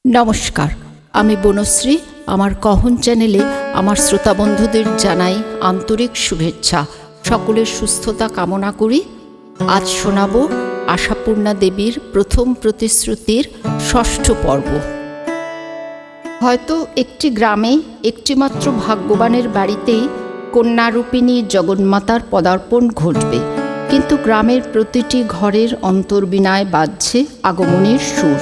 নমস্কার, আমি বনশ্রী। আমার কহন চ্যানেলে আমার শ্রোতা বন্ধুদের জানাই আন্তরিক শুভেচ্ছা। সকলের সুস্থতা কামনা করি। আজ শোনাব আশাপূর্ণা দেবীর প্রথম প্রতিশ্রুতির ষষ্ঠ পর্ব। হয়তো একটি গ্রামে একটিমাত্র ভাগ্যবানের বাড়িতেই কন্যারূপিণী জগন্মাতার পদার্পণ ঘটবে, কিন্তু গ্রামের প্রতিটি ঘরের অন্তর্বিনায় বাজছে আগমনের সুর।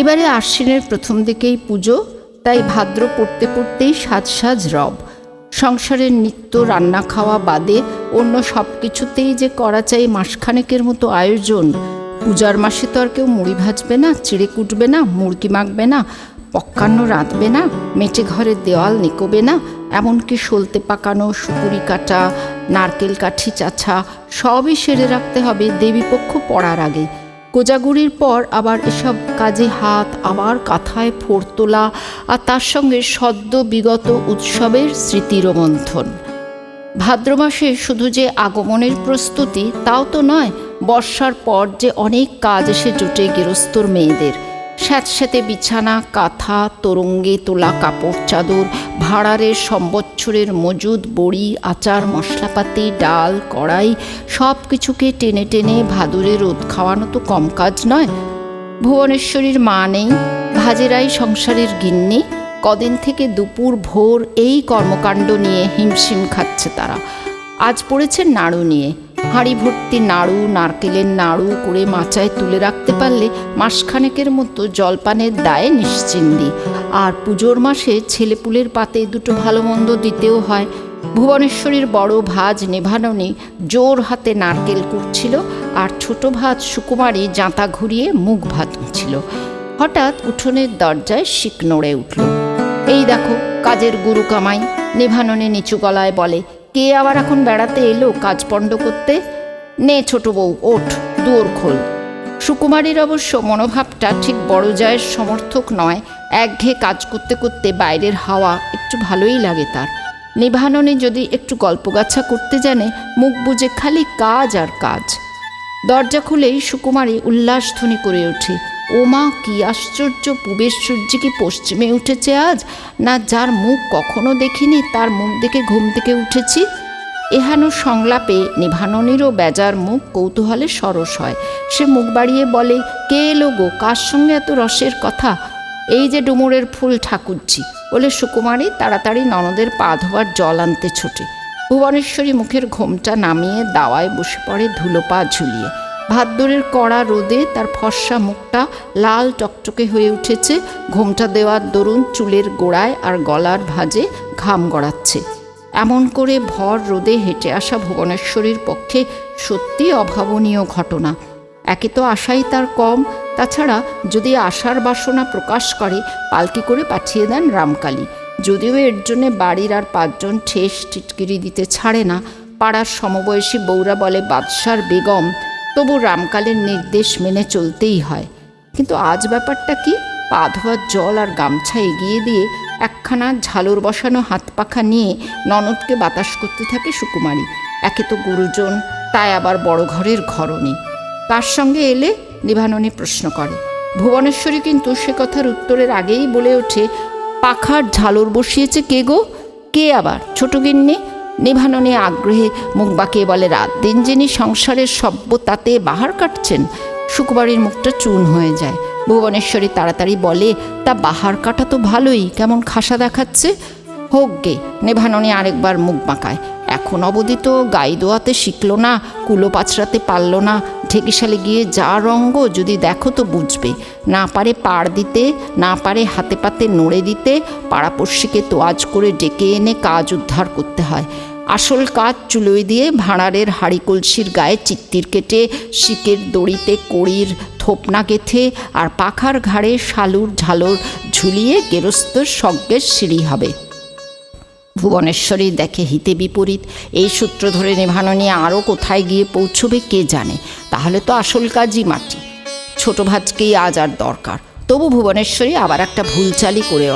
এবারে আশ্বিনের প্রথম দিকেই পুজো, তাই ভাদ্র পড়তে পড়তেই সাজ রব। সংসারের নিত্য রান্না খাওয়া বাদে অন্য সব কিছুতেই যে করা চাই মাসখানেকের মতো আয়োজন। পূজার মাসে তো আর কেউ মুড়ি ভাজবে না, চিড়ে কুটবে না, মুরগি মাখবে না, পক্কান্ন রাঁধবে না, মেটে ঘরের দেওয়াল নিকোবে না, এমনকি সলতে পাকানো, সুপুরি কাটা, নারকেল কাঠি চাছা সবই সেরে রাখতে হবে দেবীপক্ষ পড়ার আগে। কোজাগুড়ির পর আবার এসব কাজে হাত, আবার কাঁথায় ফোর তোলা, আর তার সঙ্গে সদ্য বিগত উৎসবের স্মৃতির মন্থন। ভাদ্র মাসে শুধু যে আগমনের প্রস্তুতি তাও তো নয়, বর্ষার পর যে অনেক কাজ এসে জোটে গৃহস্থর মেয়েদের। স্যাঁতস্যাঁতে বিছানা, কাঁথা, তোরঙ্গে তোলা কাপড় চাদর, ভাঁড়ারের সম্বৎসরের মজুদ, বড়ি, আচার, মশলাপাতি, ডাল, কড়াই সব কিছুকে টেনে টেনে ভাদুরে রোদ খাওয়ানো তো কম কাজ নয়। ভুবনেশ্বরীর মা নেই, ভাজেরাই সংসারের গিন্নি। কদিন থেকে দুপুর ভোর এই কর্মকাণ্ড নিয়ে হিমশিম খাচ্ছে তারা। আজ পড়েছে নাড়ু নিয়ে। হাঁড়ি ভর্তি নাড়ু, নারকেলের নাড়ু করে মাচায় তুলে রাখতে পারলে মাসখানেকের মতো জলপানের দায়ে নিশ্চিন্দি। আর পুজোর মাসে ছেলেপুলের পাতে দুটো ভালো মন্দ দিতেও হয়। ভুবনেশ্বরীর বড় ভাজ নেভাননি জোর হাতে নারকেল কুটছিল, আর ছোট ভাজ সুকুমারী জাঁতা ঘুরিয়ে মুখ ভাজছিল। হঠাৎ উঠোনের দরজায় শিক নড়ে উঠল। এই দেখো কাজের গুরু কামাই। নেভাননে নিচু গলায় বলে, কে আবার এখন বেড়াতে এলো কাজ পণ্ড করতে? নে ছোট বউ, ওঠ, দুয়ার খোল। সুকুমারীর অবশ্য মনোভাবটা ঠিক বড় জয়ের সমর্থক নয়। একঘেয়ে কাজ করতে করতে বাইরের হাওয়া একটু ভালোই লাগে তার। নেভাননে যদি একটু গল্পগাছা করতে জানে, মুখ বুজে খালি কাজ আর কাজ। দরজা খুলেই সুকুমারী উল্লাসধ্বনি করে ওঠে, ও মা, কি আশ্চর্য! পূবের সূর্য কি পশ্চিমে উঠেছে আজ? না, যার মুখ কখনো দেখিনি তার মুখ দেখে ঘুম থেকে উঠেছি। এহেন সংলাপে নিভাননেরও বেজার মুখ কৌতূহলে সরস হয়। সে মুখ বাড়িয়ে বলে, কে এলো গো? কার সঙ্গে এত রসের কথা? এই যে ডুমুরের ফুল ঠাকুরজি, বলে সুকুমারী তাড়াতাড়ি ননদের পা ধোয়ার জল আনতে ছোটে। ভুবনেশ্বরী মুখের ঘোমটা নামিয়ে দাওয়ায় বসে পড়ে ধুলো পা ঝুলিয়ে। ভাদ্রের কড়া রোদে তার ফর্সা মুখটা লাল টকটকে হয়ে উঠেছে। ঘোমটা দেওয়ার দরুন চুলের গোড়ায় আর গলার ভাঁজে ঘাম গড়াচ্ছে। এমন করে ভর রোদে হেঁটে আসা ভুবনেশ্বরীর পক্ষে সত্যি অভাবনীয় ঘটনা। একে তো আশাই তার কম, তাছাড়া যদি আশার বাসনা প্রকাশ করে পালকি করে পাঠিয়ে দেন রামকালী। যদিও এর জন্যে বাড়ির আর 5 জন ঠেস টিটকিরি দিতে ছাড়ে না। পাড়ার সমবয়সী বউরা বলে বাদশার বেগম, তবু রামকালের নির্দেশ মেনে চলতেই হয়। কিন্তু আজ ব্যাপারটা কি? পা ধোয়ার জল আর গামছা এগিয়ে দিয়ে একখানা ঝালর বসানো হাত পাখা নিয়ে ননদকে বাতাস করতে থাকে সুকুমারী। একে তো গুরুজন, তাই আবার বড় ঘরের ঘরণী। কার সঙ্গে এলে? নিভাননী প্রশ্ন করে। ভুবনেশ্বরী কিন্তু সে কথার উত্তরের আগেই বলে ওঠে, পাখার ঝালর বসিয়েছে কে গো? কে আবার? ছোট গিন্নি। নিভাননে আগ্রহে মুখ বাঁকিয়ে বলে, রাত দিন যিনি সংসারের সভ্য তাতে বাহার কাটছেন। সুকুমারীর মুখটা চুন হয়ে যায়। ভুবনেশ্বরী তাড়াতাড়ি বলে, তা বাহার কাটা তো ভালোই, কেমন খাসা দেখাচ্ছে। হোক গে। নেভাননে আরেকবার মুখ বাঁকায়। এখন অবধি তো গাই দোয়াতে শিখল না, কুলো পাছড়াতে পারল না। ঢেকিশালে গিয়ে যা রঙ্গ, যদি দেখো তো বুঝবে। না পারে পাড় দিতে, না পারে হাতে পাতে নড়ে দিতে। পাড়াপড়শিকে তোয়াজ করে ডেকে এনে কাজ উদ্ধার করতে হয়। আসল কাজ চুলোয় দিয়ে ভাঁড়ারের হাঁড়ি কলসির গায়ে চিত্তির কেটে, শিকের দড়িতে কড়ির থোপনা গেথে, আর পাখার ঘাড়ে শালুর ঝালর ঝুলিয়ে গেরস্থর সজ্ঞের সিঁড়ি হবে। ভুবনেশ্বরী দেখে হিতে বিপরীত। এই সূত্র ধরে নেভাননী আরও কোথায় গিয়ে পৌঁছবে কে জানে। তাহলে তো আসল কাজই মাটি। ছোট ভাজকেই আজ আর দরকার। তবু ভুবনেশ্বরী আবার একটা ভুলচালই করে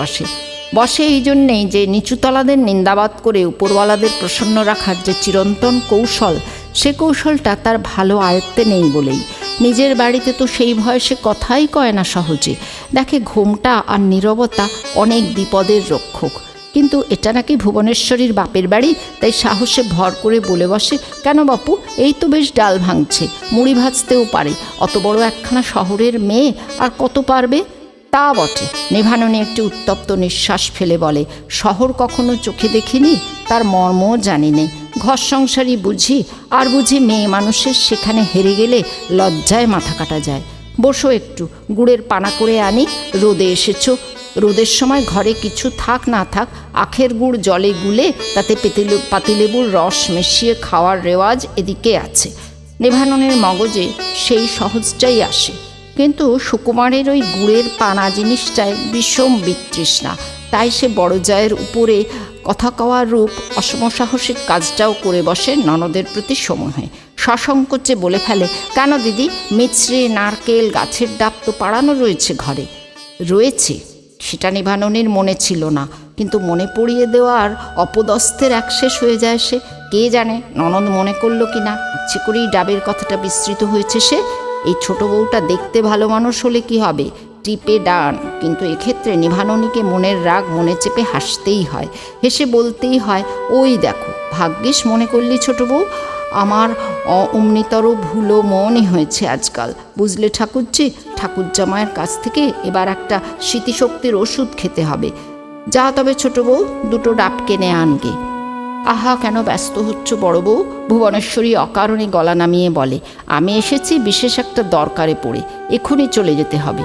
বসে এই জন্যেই যে নিচুতলাদের নিন্দাবাদ করে উপরওয়ালাদের প্রসন্ন রাখার যে চিরন্তন কৌশল, সে কৌশলটা তার ভালো আয়ত্তে নেই বলেই। নিজের বাড়িতে তো সেই ভয়ে সে কথাই কয় না সহজে। দেখে ঘোমটা আর নীরবতা অনেক বিপদের রক্ষক। কিন্তু এটা নাকি ভুবনেশ্বরীর বাপের বাড়ি, তাই সাহসে ভর করে বলে বসে, কেন বাপু, এই তো বেশ ডাল ভাঙছে, মুড়ি ভাজতেও পারে, অত বড় একখানা শহরের মেয়ে আর কত পারবে? তা বটে। নিভাননে একটি উত্তপ্ত নিঃশ্বাস ফেলে বলে, শহর কখনো চোখে দেখিনি, তার মর্মও জানি নে। ঘর সংসারই বুঝি, আর বুঝি মেয়ে মানুষের সেখানে হেরে গেলে লজ্জায় মাথা কাটা যায়। বসো একটু, গুড়ের পানা করে আনি, রোদে এসেছো। রোদের সময় ঘরে কিছু থাক না থাক আখের গুড় জলে গুলে তাতে পাতিলেবুর রস মিশিয়ে খাওয়ার রেওয়াজ এদিকে আছে। নিভাননের মগজে সেই সহজটাই আসে, কিন্তু সুকুমারের ওই গুড়ের পানা জিনিসটায় বিষম বিতৃষ্ণা। তাই সে বড় জায়ের উপরে কথা কওয়ার রূপ অসমসাহসিক কাজটাও করে বসে ননদের প্রতি সমূহে। সসংকোচে বলে ফেলে, কেন দিদি, মিছরি নারকেল গাছের ডাব তো পাড়ানো রয়েছে ঘরে। রয়েছে, সেটা নিভাননের মনে ছিল না, কিন্তু মনে পড়িয়ে দেওয়ার অপদস্থের একশেষ হয়ে যায় সে। কে জানে ননদ মনে করলো কি না, ইচ্ছে করেই ডাবের কথাটা বিস্তৃত হয়েছে সে। এই ছোট বউটা দেখতে ভালো মানুষ হলে কি হবে, টিপে ডান, কিন্তু এক্ষেত্রে নিভাননীকে মনের রাগ মনে চেপে হাসতেই হয়, হেসে বলতেই হয়, ওই দেখো, ভাগ্যিস মনে করলি ছোট বউ, আমার অমনিতর ভুলো মনই হয়েছে আজকাল, বুঝলে ঠাকুরজি। ঠাকুর জামাইয়ের কাছ থেকে এবার একটা স্মৃতিশক্তির ওষুধ খেতে হবে। যা তবে ছোট বউ, দুটো ডাব কিনে আনগে। আহা, কেন ব্যস্ত হচ্ছ বড় বউ, ভুবনেশ্বরী অকারণে গলা নামিয়ে বলে, আমি এসেছি বিশেষ একটা দরকারে পড়ে, এক্ষুনি চলে যেতে হবে।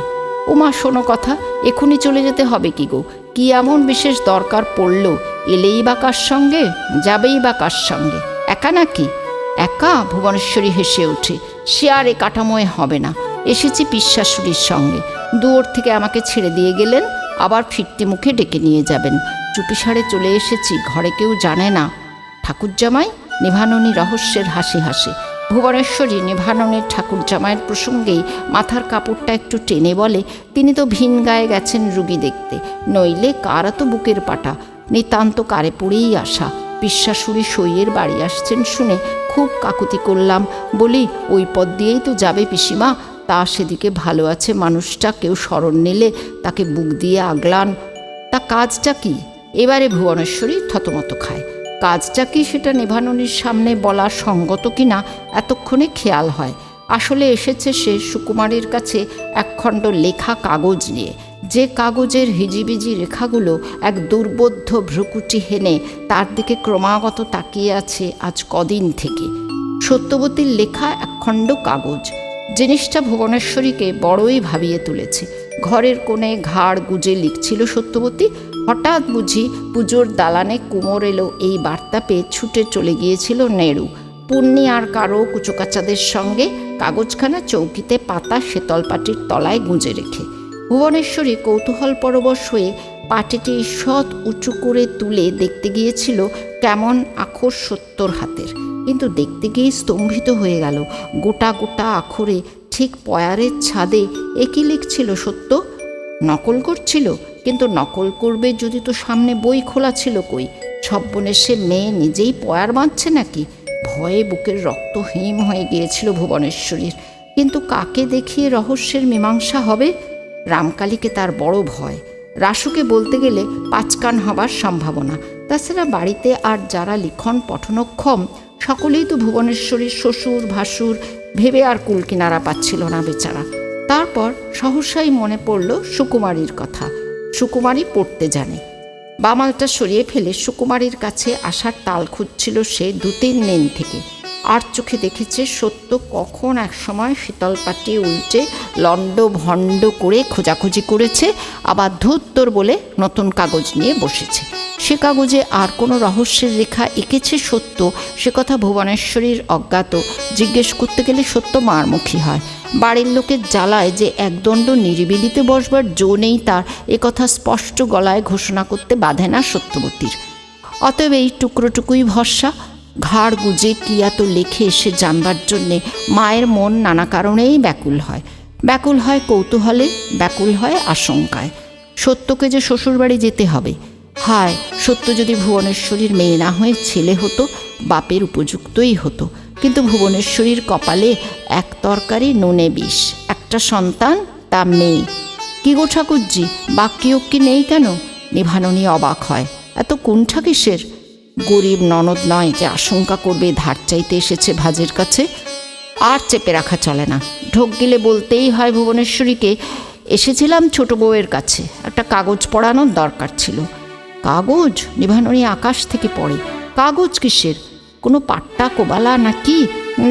ওমা, শোনো কথা, এক্ষুনি চলে যেতে হবে কি গো? কি এমন বিশেষ দরকার পড়ল? এলেই বা কার সঙ্গে, যাবেই বা কার সঙ্গে? একা নাকি? একা? ভুবনেশ্বরী হেসে ওঠে, সে আর এ কাঠামোয় হবে না। এসেছি পিসশাশুড়ির সঙ্গে। দূর থেকে আমাকে ছেড়ে দিয়ে গেলেন, আবার ফিরতে মুখে ডেকে নিয়ে যাবেন। চুপিসারে চলে এসেছি, ঘরে কেউ জানে না। ঠাকুরজামাই? নিভাননী রহস্যের হাসি হাসে। ভুবনেশ্বরী নিভাননের ঠাকুরজামাইয়ের প্রসঙ্গেই মাথার কাপড়টা একটু টেনে বলে, তিনি তো ভিন গায়ে গেছেন রুগী দেখতে, নইলে কারা তো বুকের পাটা, নিতান্ত কারে পড়েই আসা। পিসশাশুড়ি সইয়ের বাড়ি আসছেন শুনে খুব কাকুতি করলাম, বলি ওই পথ দিয়েই তো যাবে পিসিমা, তা সেদিকে ভালো আছে মানুষটা, কেউ স্মরণ নিলে তাকে বুক দিয়ে আগলান। তা কাজটা কি? এবারে ভুবনেশ্বরী থতমত খায়। কাজটা কি সেটা নিভাননীর সামনে বলা সঙ্গত কিনা এতক্ষণে খেয়াল হয়। আসলে এসেছে সে সুকুমারের কাছে একখণ্ড লেখা কাগজ নিয়ে, যে কাগজের হিজিবিজি রেখাগুলো এক দুর্বোধ্য ভ্রুকুটি হেনে তার দিকে ক্রমাগত তাকিয়ে আছে আজ কদিন থেকে। সত্যবতীর লেখা একখণ্ড কাগজ। জিনিসটা ভুবনেশ্বরীকে বড়ই ভাবিয়ে তুলেছে। ঘরের কোণে ঘাড় গুজে লিখছিল সত্যবতী। হঠাৎ বুঝি পুজোর দালানে কুমোর এলো এই বার্তা পেয়ে ছুটে চলে গিয়েছিল নেড়ু, পুণ্যি আর কারো কুচোকাচাদের সঙ্গে, কাগজখানা চৌকিতে পাতা শীতল পাটির তলায় গুঁজে রেখে। ভুবনেশ্বরী কৌতূহল পরবশ হয়ে পাটিটি ঈষৎ উঁচু করে তুলে দেখতে গিয়েছিল কেমন আখর সত্যর হাতের, কিন্তু দেখতে গিয়ে স্তম্ভিত হয়ে গেল। গোটা গোটা আখরে ঠিক পয়ারের ছাদে একই লিখছিল সত্য। নকল করছিল, কিন্তু নকল করবে যদি, তো সামনে বই খোলা ছিল কই? সব্বনেশে মেয়ে নিজেই পয়ার বাঁধছে নাকি? ভয়ে বুকের রক্ত হিম হয়ে গিয়েছিল ভুবনেশ্বরীর। কিন্তু কাকে দেখিয়ে রহস্যের মীমাংসা হবে? রামকালীকে তার বড় ভয়। রাসুকে বলতে গেলে পাঁচকান হবার সম্ভাবনা। তাছাড়া বাড়িতে আর যারা লিখন পঠনক্ষম সকলেই তো ভুবনেশ্বরীর শ্বশুর ভাসুর, ভেবে আর কুল কিনারা পাচ্ছিল না বেচারা। তারপর সহসাই মনে পড়ল সুকুমারীর কথা। সুকুমারী পড়তে জানে। বামালটা সরিয়ে ফেলে সুকুমারীর কাছে আসার তাল খুঁজছিল সে 2-3 দিন থেকে। আর চোখে দেখেছে সত্য কখন এক সময় শীতল পাটি উল্টে লণ্ড ভণ্ড করে খোঁজাখুঁজি করেছে, আবার ধুত্তর বলে নতুন কাগজ নিয়ে বসেছে। সে কাগজে আর কোনো রহস্যের রেখা এঁকেছে সত্য, সে কথা ভুবনেশ্বরীর অজ্ঞাত। জিজ্ঞেস করতে গেলে সত্য মারমুখী হয়। বাড়ির লোকের জ্বালায় যে একদণ্ড নিরিবিলিতে বসবার জো নেই তার, একথা স্পষ্ট গলায় ঘোষণা করতে বাধে না সত্যবতীর। অতএব এই টুকরোটুকুই ভরসা। ঘাড় গুজে কি এত লেখে এসে জানবার জন্যে মায়ের মন নানা কারণেই ব্যাকুল হয়। ব্যাকুল হয় কৌতূহলে, ব্যাকুল হয় আশঙ্কায়। সত্যকে যে শ্বশুরবাড়ি যেতে হবে। হায়, সত্য যদি ভুবনেশ্বরীর মেয়ে না হয়ে ছেলে হতো, বাপের উপযুক্তই হতো। কিন্তু ভুবনেশ্বরীর কপালে এক তরকারি নুনে বিষ, একটা সন্তান, তা মেয়ে। কি গো ঠাকুরজি, বাক্যি কি নেই কেন? নিভাননী অবাক হয়। এত কুণ্ঠা কিসের? গরিব ননদ নয় যে আশঙ্কা করবে ধার চাইতে এসেছে ভাজের কাছে। আর চেপে রাখা চলে না, ঢোক গিলে বলতেই হয় ভুবনেশ্বরীকে, এসেছিলাম ছোট বউয়ের কাছে, একটা কাগজ পড়ানোর দরকার ছিল। কাগজ? নিভাননী আকাশ থেকে পড়ে। কাগজ কিসের? কোনো পাট্টা কোবালা নাকি?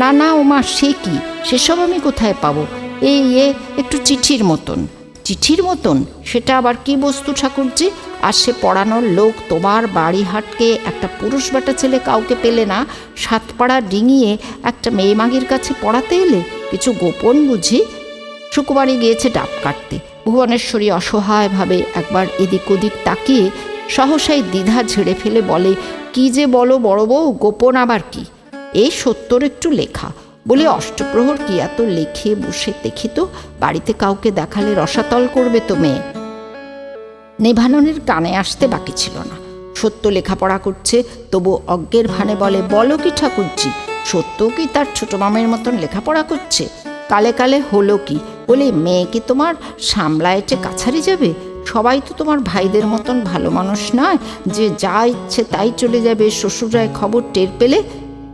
না না ওমা, সে কি, সেসব আমি কোথায় পাবো? এই একটু চিঠির মতন। চিঠির মতন? সেটা আবার কি বস্তু ঠাকুরজি? আর সে পড়ানোর লোক তোমার বাড়ি হাটকে একটা পুরুষ বেটা ছেলে কাউকে পেলে না, সাতপাড়া ডিঙিয়ে একটা মেয়ে মাগির কাছে পড়াতে এলে? কিছু গোপন বুঝি? সুকুমারী গিয়েছে ডাব কাটতে। ভুবনেশ্বরী অসহায়ভাবে একবার এদিক ওদিক তাকিয়ে সহসাই দ্বিধা ঝেড়ে ফেলে বলে, কি যে বলো বড় বউ, গোপন আবার কি? এই সত্যর একটু লেখা বলে অষ্টপ্রহর কি এত লেখে বসে দেখি তো, বাড়িতে কাউকে দেখালে রসাতল করবে তো মেয়ে। নিভাননের কানে আসতে বাকি ছিল না। সত্য লেখাপড়া করছে, তবু অজ্ঞের ভানে বলে, বলো কি ঠাকুরজি, সত্য কি তার ছোট মামের মতন লেখাপড়া করছে? কালে কালে হলো কি? বলে, মেয়ে কি তোমার সামলায়েটে কাছারি যাবে? সবাই তো তোমার ভাইদের মতন ভালো মানুষ নয় যে যা ইচ্ছে তাই চলে যাবে শ্বশুরায় খবর টের পেলে।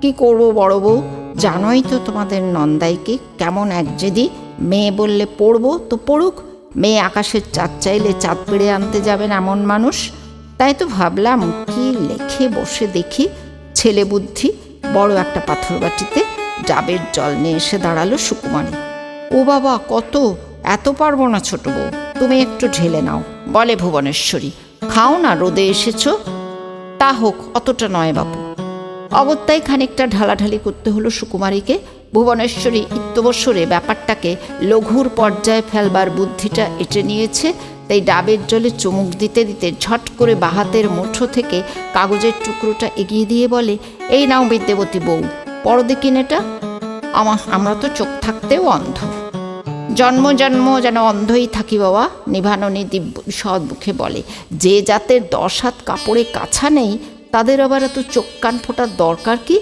কি করবো বড় বউ, জানোই তো তোমাদের নন্দাইকে কেমন একজেদি। মেয়ে বললে পড়বো তো পড়ুক, মেয়ে আকাশের চাঁদ চাইলে চাঁদ পেড়ে আনতে যাবেন এমন মানুষ। তাই তো ভাবলাম কি লেখে বসে দেখি। ছেলে বুদ্ধি। বড় একটা পাথর বাটিতে ডাবের জল নিয়ে এসে দাঁড়ালো সুকুমারী। ও বাবা, কত! এত পারবো না ছোট বউ, তুমি একটু ঢেলে নাও, বলে ভুবনেশ্বরী। খাও না, রোদে এসেছো। তা হোক, অতটা নয় বাপু। অগত্যাই খানিকটা ঢালাঢালি করতে হলো সুকুমারীকে। ভুবনেশ্বরী ইত্যবসরে ব্যাপারটাকে লঘুর পর্যায়ে ফেলবার বুদ্ধিটা এঁটে নিয়েছে। তাই ডাবের জলে চুমুক দিতে দিতে ঝট করে বাহাতের মুঠো থেকে কাগজের টুকরোটা এগিয়ে দিয়ে বলে, এই নাও বিদ্যাবতী বউ, পড়ো দেখিন এটা। আমরা তো চোখ থাকতেও অন্ধ, জন্ম জন্ম যেন অন্ধই থাকি বাবা। নিভাননী দিব্য সদ্মুখে বলে, যে জাতের 10 হাত কাপড়ে কাছা নেই তাদের আবার এত চোখ কান ফোটার দরকার কি?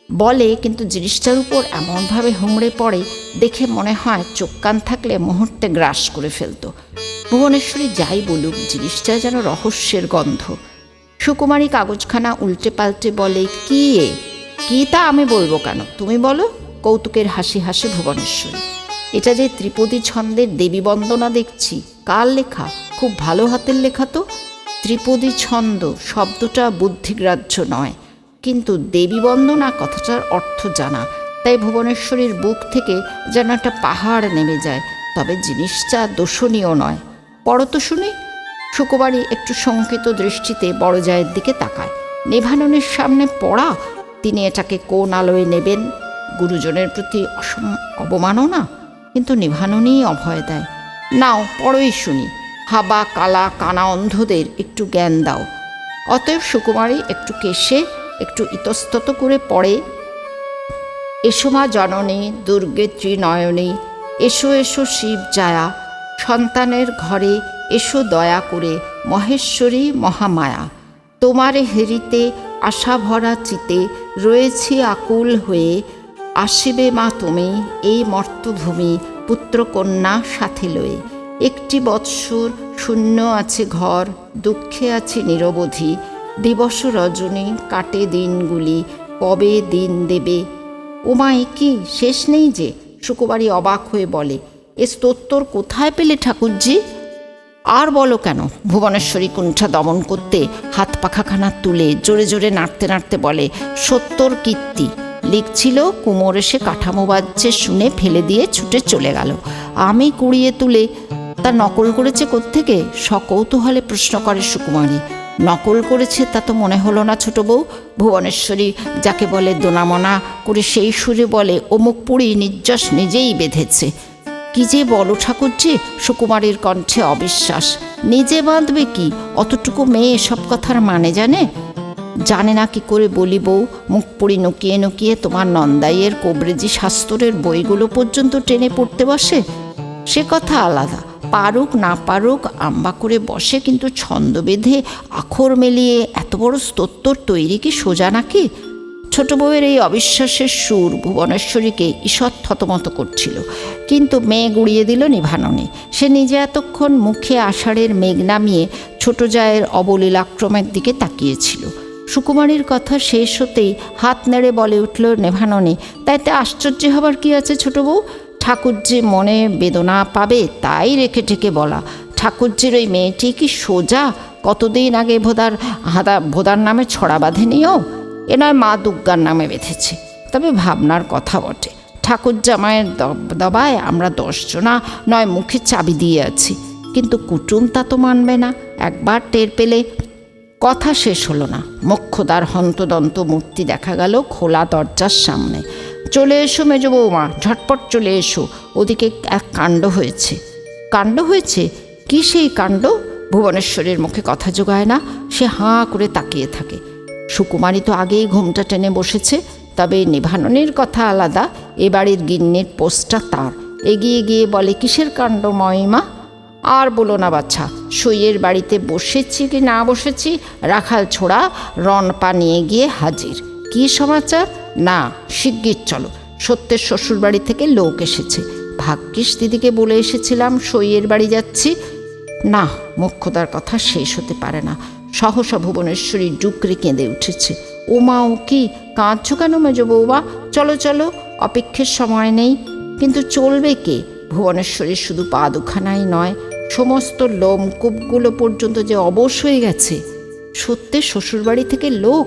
বলে, কিন্তু জিনিসটার উপর এমনভাবে হুমড়ে পড়ে দেখে মনে হয় চোখ কান থাকলে মুহূর্তে গ্রাস করে ফেলতো। ভুবনেশ্বরী যাই বলুক, জিনিসটা যেন রহস্যের গন্ধ। সুকুমারী কাগজখানা উল্টে পাল্টে বলে, কি তা আমি বলবো কেন, তুমি বলো। কৌতুকের হাসি হাসে ভুবনেশ্বরী। এটা যে ত্রিপদী ছন্দের দেবী বন্দনা দেখছি, কার লেখা? খুব ভালো হাতের লেখা তো। ত্রিপদী ছন্দ শব্দটা বুদ্ধিগ্রাহ্য নয়, কিন্তু দেবী বন্দনা কথাটার অর্থ জানা। তাই ভুবনেশ্বরীর বুক থেকে যেন একটা পাহাড় নেমে যায়। তবে জিনিসটা দোষণীয় নয়। পড়ো তো শুনি। সুকুমারী একটু শঙ্কিত দৃষ্টিতে বড় জায়ের দিকে তাকায়। নিভাননের সামনে পড়া, তিনি এটাকে কোন আলোয় নেবেন? গুরুজনের প্রতি অবমাননা? কিন্তু নিভাননী অভয় দেয়। নাও পড়োই শুনি, হাবা কালা কানা অন্ধদের একটু জ্ঞান দাও। অতএব সুকুমারী একটু কেশে একটু ইতস্তত করে পড়ে, এসো মা জননী দুর্গে ত্রিনয়নী, এসো এসো শিব জায়া, সন্তানের ঘরে এসো দয়া করে, মহেশ্বরী মহামায়া। তোমারে হেরিতে আশা ভরা চিতে, রয়েছি আকুল হয়ে, আসিবে মা তুমি এই মর্তভূমি, পুত্রকন্যা সাথে লয়ে। একটি বৎসর শূন্য আছে ঘর, দুঃখে আছে নিরবধি, দিবস রজনী কাটে দিনগুলি, কবে দিন দেবে। ওমায় কি শেষ নেই যে? সুকুমারী অবাক হয়ে বলে, এ স্তোত্তর কোথায় পেলে ঠাকুরজি? আর বলো কেন? ভুবনেশ্বরী কুণ্ঠা দমন করতে হাত পাখাখানা তুলে জোরে জোরে নাড়তে নাড়তে বলে, সত্তর কীর্তি লিখছিল, কুমোর এসে কাঠামো বাজছে শুনে ফেলে দিয়ে ছুটে চলে গেল। আমি কুড়িয়ে তুলে তা নকল করেছে কোত্থেকে? সকৌতূহলে প্রশ্ন করে সুকুমারী। নকল করেছে তা তো মনে হলো না ছোট বউ। ভুবনেশ্বরী যাকে বলে দোনামনা করে সেই সুরে বলে, অমুক পুরী নির্যশ নিজেই বেঁধেছে। কি যে বলো ঠাকুরজি? সুকুমারীর কণ্ঠে অবিশ্বাস। নিজে বাঁধবে কি? অতটুকু মেয়ে এসব কথার মানে জানে? জানে না কি করে বলি বউ? মুখ পুড়ি নুকিয়ে নুকিয়ে তোমার নন্দাইয়ের কবরেজি শাস্ত্রের বইগুলো পর্যন্ত টেনে পড়তে বসে। সে কথা আলাদা, পারুক না পারুক আম্বা করে বসে, কিন্তু ছন্দ বেঁধে আখর মেলিয়ে এত বড় স্তোত্তর তৈরি কি সোজা নাকি? ছোট বউয়ের এই অবিশ্বাসের সুর ভুবনেশ্বরীকে ঈষৎ থতমত করছিল, কিন্তু মেঘ উড়িয়ে দিল নিভাননে। সে নিজে এতক্ষণ মুখে আষাঢ়ের মেঘ নামিয়ে ছোট জায়ের অবলীলাক্রমের দিকে তাকিয়েছিল। সুকুমারীর কথা শেষ হতেই হাত নেড়ে বলে উঠল নিভাননে, তাইতে আশ্চর্য হবার কি আছে ছোট বউ? ঠাকুরজি মনে বেদনা পাবে তাই রেখে ঠেকে বলা। ঠাকুরজির ওই মেয়েটি কি সোজা? কতদিন আগে ভোদার নামে ছড়া বাঁধেনিও? এ নয় মা দুর্গার নামে বেঁধেছে। তবে ভাবনার কথা বটে, ঠাকুর জামাইয়ের দবায় আমরা 10 জনা নয় মুখে চাবি দিয়ে আছি, কিন্তু কুটুম তা তো মানবে না। একবার টের পেলে। কথা শেষ হলো না, মোক্ষদার হন্তদন্ত মূর্তি দেখা গেল খোলা দরজার সামনে। চলে এসো মেজ বৌমা, ঝটপট চলে এসো, ওদিকে এক কাণ্ড হয়েছে। কাণ্ড হয়েছে? কি সেই কাণ্ড? ভুবনেশ্বরীর মুখে কথা জোগায় না, সে হাঁ করে তাকিয়ে থাকে। সুকুমারী তো আগেই ঘুমটা টেনে বসেছে, তবে নিভাননের কথা আলাদা। এ বাড়ির গিন্নির পোস্টটা তার। এগিয়ে গিয়ে বলে, কিসের কাণ্ড মহিমা? আর বলো না বাচ্চা, সইয়ের বাড়িতে বসেছি কি না বসেছি, রাখাল ছোড়া রনপা নিয়ে গিয়ে হাজির। কি সমাচার? না, শিগগির চলো, সত্যের শ্বশুর বাড়ি থেকে লোক এসেছে। ভাগ্যিস দিদিকে বলে এসেছিলাম সইয়ের বাড়ি যাচ্ছি। না, মোক্ষদার কথা শেষ হতে পারে না। সহসা ভুবনেশ্বরী ডুকরে কেঁদে উঠেছে। ও মা, ও কি কাঁদছো কেন মেজ বৌমা? চলো চলো, অপেক্ষের সময় নেই। কিন্তু চলবে কে? ভুবনেশ্বরীর শুধু পা দুখানাই নয়, সমস্ত লোমকূপগুলো পর্যন্ত যে অবশ হয়ে গেছে। সত্যের শ্বশুরবাড়ি থেকে লোক,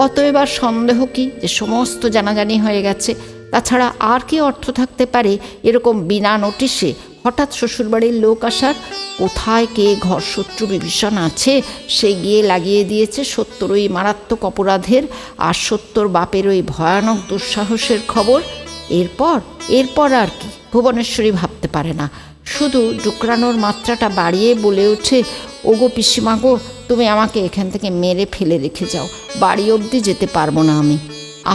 অতএব আর সন্দেহ কি যে সমস্ত জানাজানি হয়ে গেছে? তাছাড়া আর কি অর্থ থাকতে পারে এরকম বিনা নোটিশে হঠাৎ শ্বশুরবাড়ির লোক আসার? কোথায় কে ঘরশত্রু বিভীষণ আছে, সে গিয়ে লাগিয়ে দিয়েছে সত্যর ওই মারাত্মক অপরাধের আর সত্যর বাপের ওই ভয়ানক দুঃসাহসের খবর। এরপর আর কি? ভুবনেশ্বরী ভাবতে পারে না, শুধু ডুকরানোর মাত্রাটা বাড়িয়ে বলে ওঠে, ওগো পিসিমা গো, তুমি আমাকে এখান থেকে মেরে ফেলে রেখে যাও, বাড়ি অবধি যেতে পারবো না আমি।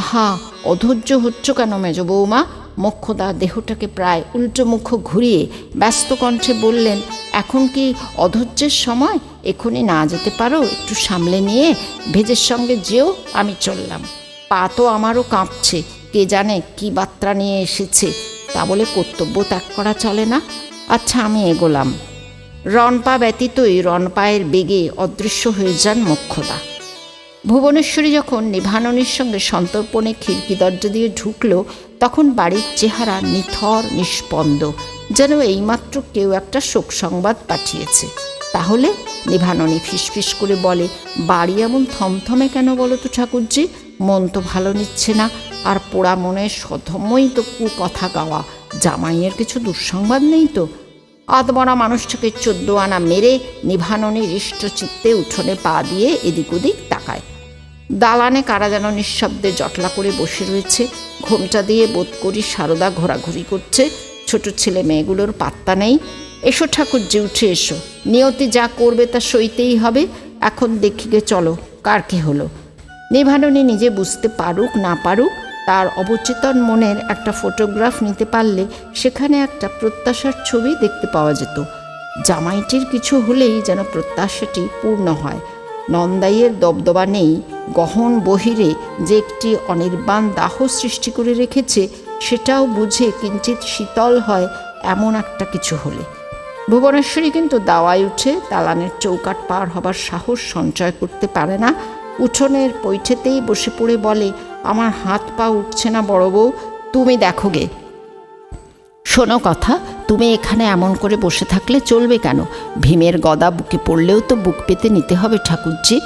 আহা, অধৈর্য হচ্ছ কেন মেজ বৌমা? মোক্ষদা দেহটাকে প্রায় উল্টো মুখ ঘুরিয়ে ব্যস্ত কণ্ঠে বললেন, এখন কি অধৈর্যের সময়? এখনই না যেতে পারো? একটু সামলে নিয়ে ভেজের সঙ্গে যেও, আমি চললাম। পা তো আমারও কাঁপছে, কে জানে কি বার্তা নিয়ে এসেছে, তা বলে কর্তব্য ত্যাগ করা চলে না। আচ্ছা, আমি এগোলাম। রনপা ব্যতীতই রনপায়ের বেগে অদৃশ্য হয়ে যান মোক্ষদা। ভুবনেশ্বরী যখন নিভাননের সঙ্গে সন্তর্পণে খিড়কি দরজা দিয়ে ঢুকল, তখন বাড়ির চেহারা নিথর নিষ্পন্দ, যেন এইমাত্র কেউ একটা শোক সংবাদ পাঠিয়েছে। তাহলে? নিভাননী ফিসফিস করে বলে, বাড়ি এমন থমথমে কেন বলো তো ঠাকুরজি? মন তো ভালো নিচ্ছে না, আর পোড়া মনের সধম্যই তো কথা গাওয়া। জামাইয়ের কিছু দুঃসংবাদ নেই তো? আধমরা মানুষটাকে 14 আনা মেরে নিভাননী হৃষ্টচিত্তে উঠোনে পা দিয়ে এদিক ওদিক তাকায়। দালানে কারা যেন নিঃশব্দে জটলা করে বসে রয়েছে। ঘোমটা দিয়ে বোধ করি সারদা ঘোরাঘুরি করছে। ছোট ছেলে মেয়েগুলোর পাত্তা নেই। এসো ঠাকুরজি, উঠে এসো, নিয়তি যা করবে তা সইতেই হবে। এখন দেখি গে, চলো, কার কি হলো। নিভাননী নিজে বুঝতে পারুক না পারুক, তার অবচেতন মনের একটা ফটোগ্রাফ নিতে পারলে সেখানে একটা প্রত্যাশার ছবি দেখতে পাওয়া যেত। জামাইটির কিছু হলেই যেন প্রত্যাশাটি পূর্ণ হয়। নন্দাইয়ের দবদবা নেই, গহন বহিরে যে একটি অনির্বাণ দাহ সৃষ্টি করে রেখেছে, সেটাও বুঝে কিঞ্চিত শীতল হয় এমন একটা কিছু হলে। ভুবনেশ্বরী কিন্তু দাওয়ায় উঠে দালানের চৌকাঠ পার হবার সাহস সঞ্চয় করতে পারে না। উঠোনের পৈঠেতেই বসে পড়ে বলে, আমার হাত পা উঠছে না বড় বউ, তুমি দেখো গে। শোনো কথা, তুমি এখানে এমন করে বসে থাকলে চলবে কেন? ভীমের গদা বুকে পড়লেও তো বুক পেতে নিতে হবে ঠাকুরজি।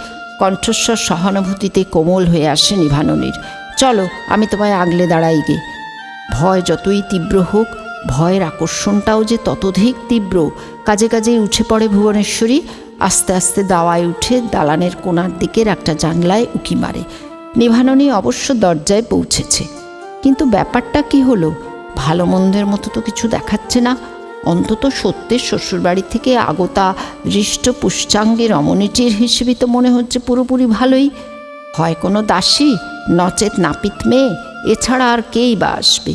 কণ্ঠস্বর সহানুভূতিতে কোমল হয়ে আসে নিভাননীর। চলো, আমি তোমায় আগলে দাঁড়াই গে। ভয় যতই তীব্র হোক, ভয়ের আকর্ষণটাও যে ততোধিক তীব্র। কাজে কাজেই উঠে পড়ে ভুবনেশ্বরী। আস্তে আস্তে দাওয়ায় উঠে দালানের কোণার দিকের একটা জানলায় উকি মারে। নিভাননী অবশ্য দরজায় পৌঁছেছে, কিন্তু ব্যাপারটা কি হলো? ভালো মন্দের মতো তো কিছু দেখাচ্ছে না। অন্তত সত্যের শ্বশুরবাড়ি থেকে আগতা হৃষ্ট পুষ্টাঙ্গী রমণীটির হিসেবে তো মনে হচ্ছে পুরোপুরি ভালোই। হয় কোনো দাসী, নচেত নাপিত মেয়ে, এছাড়া আর কেই বা আসবে?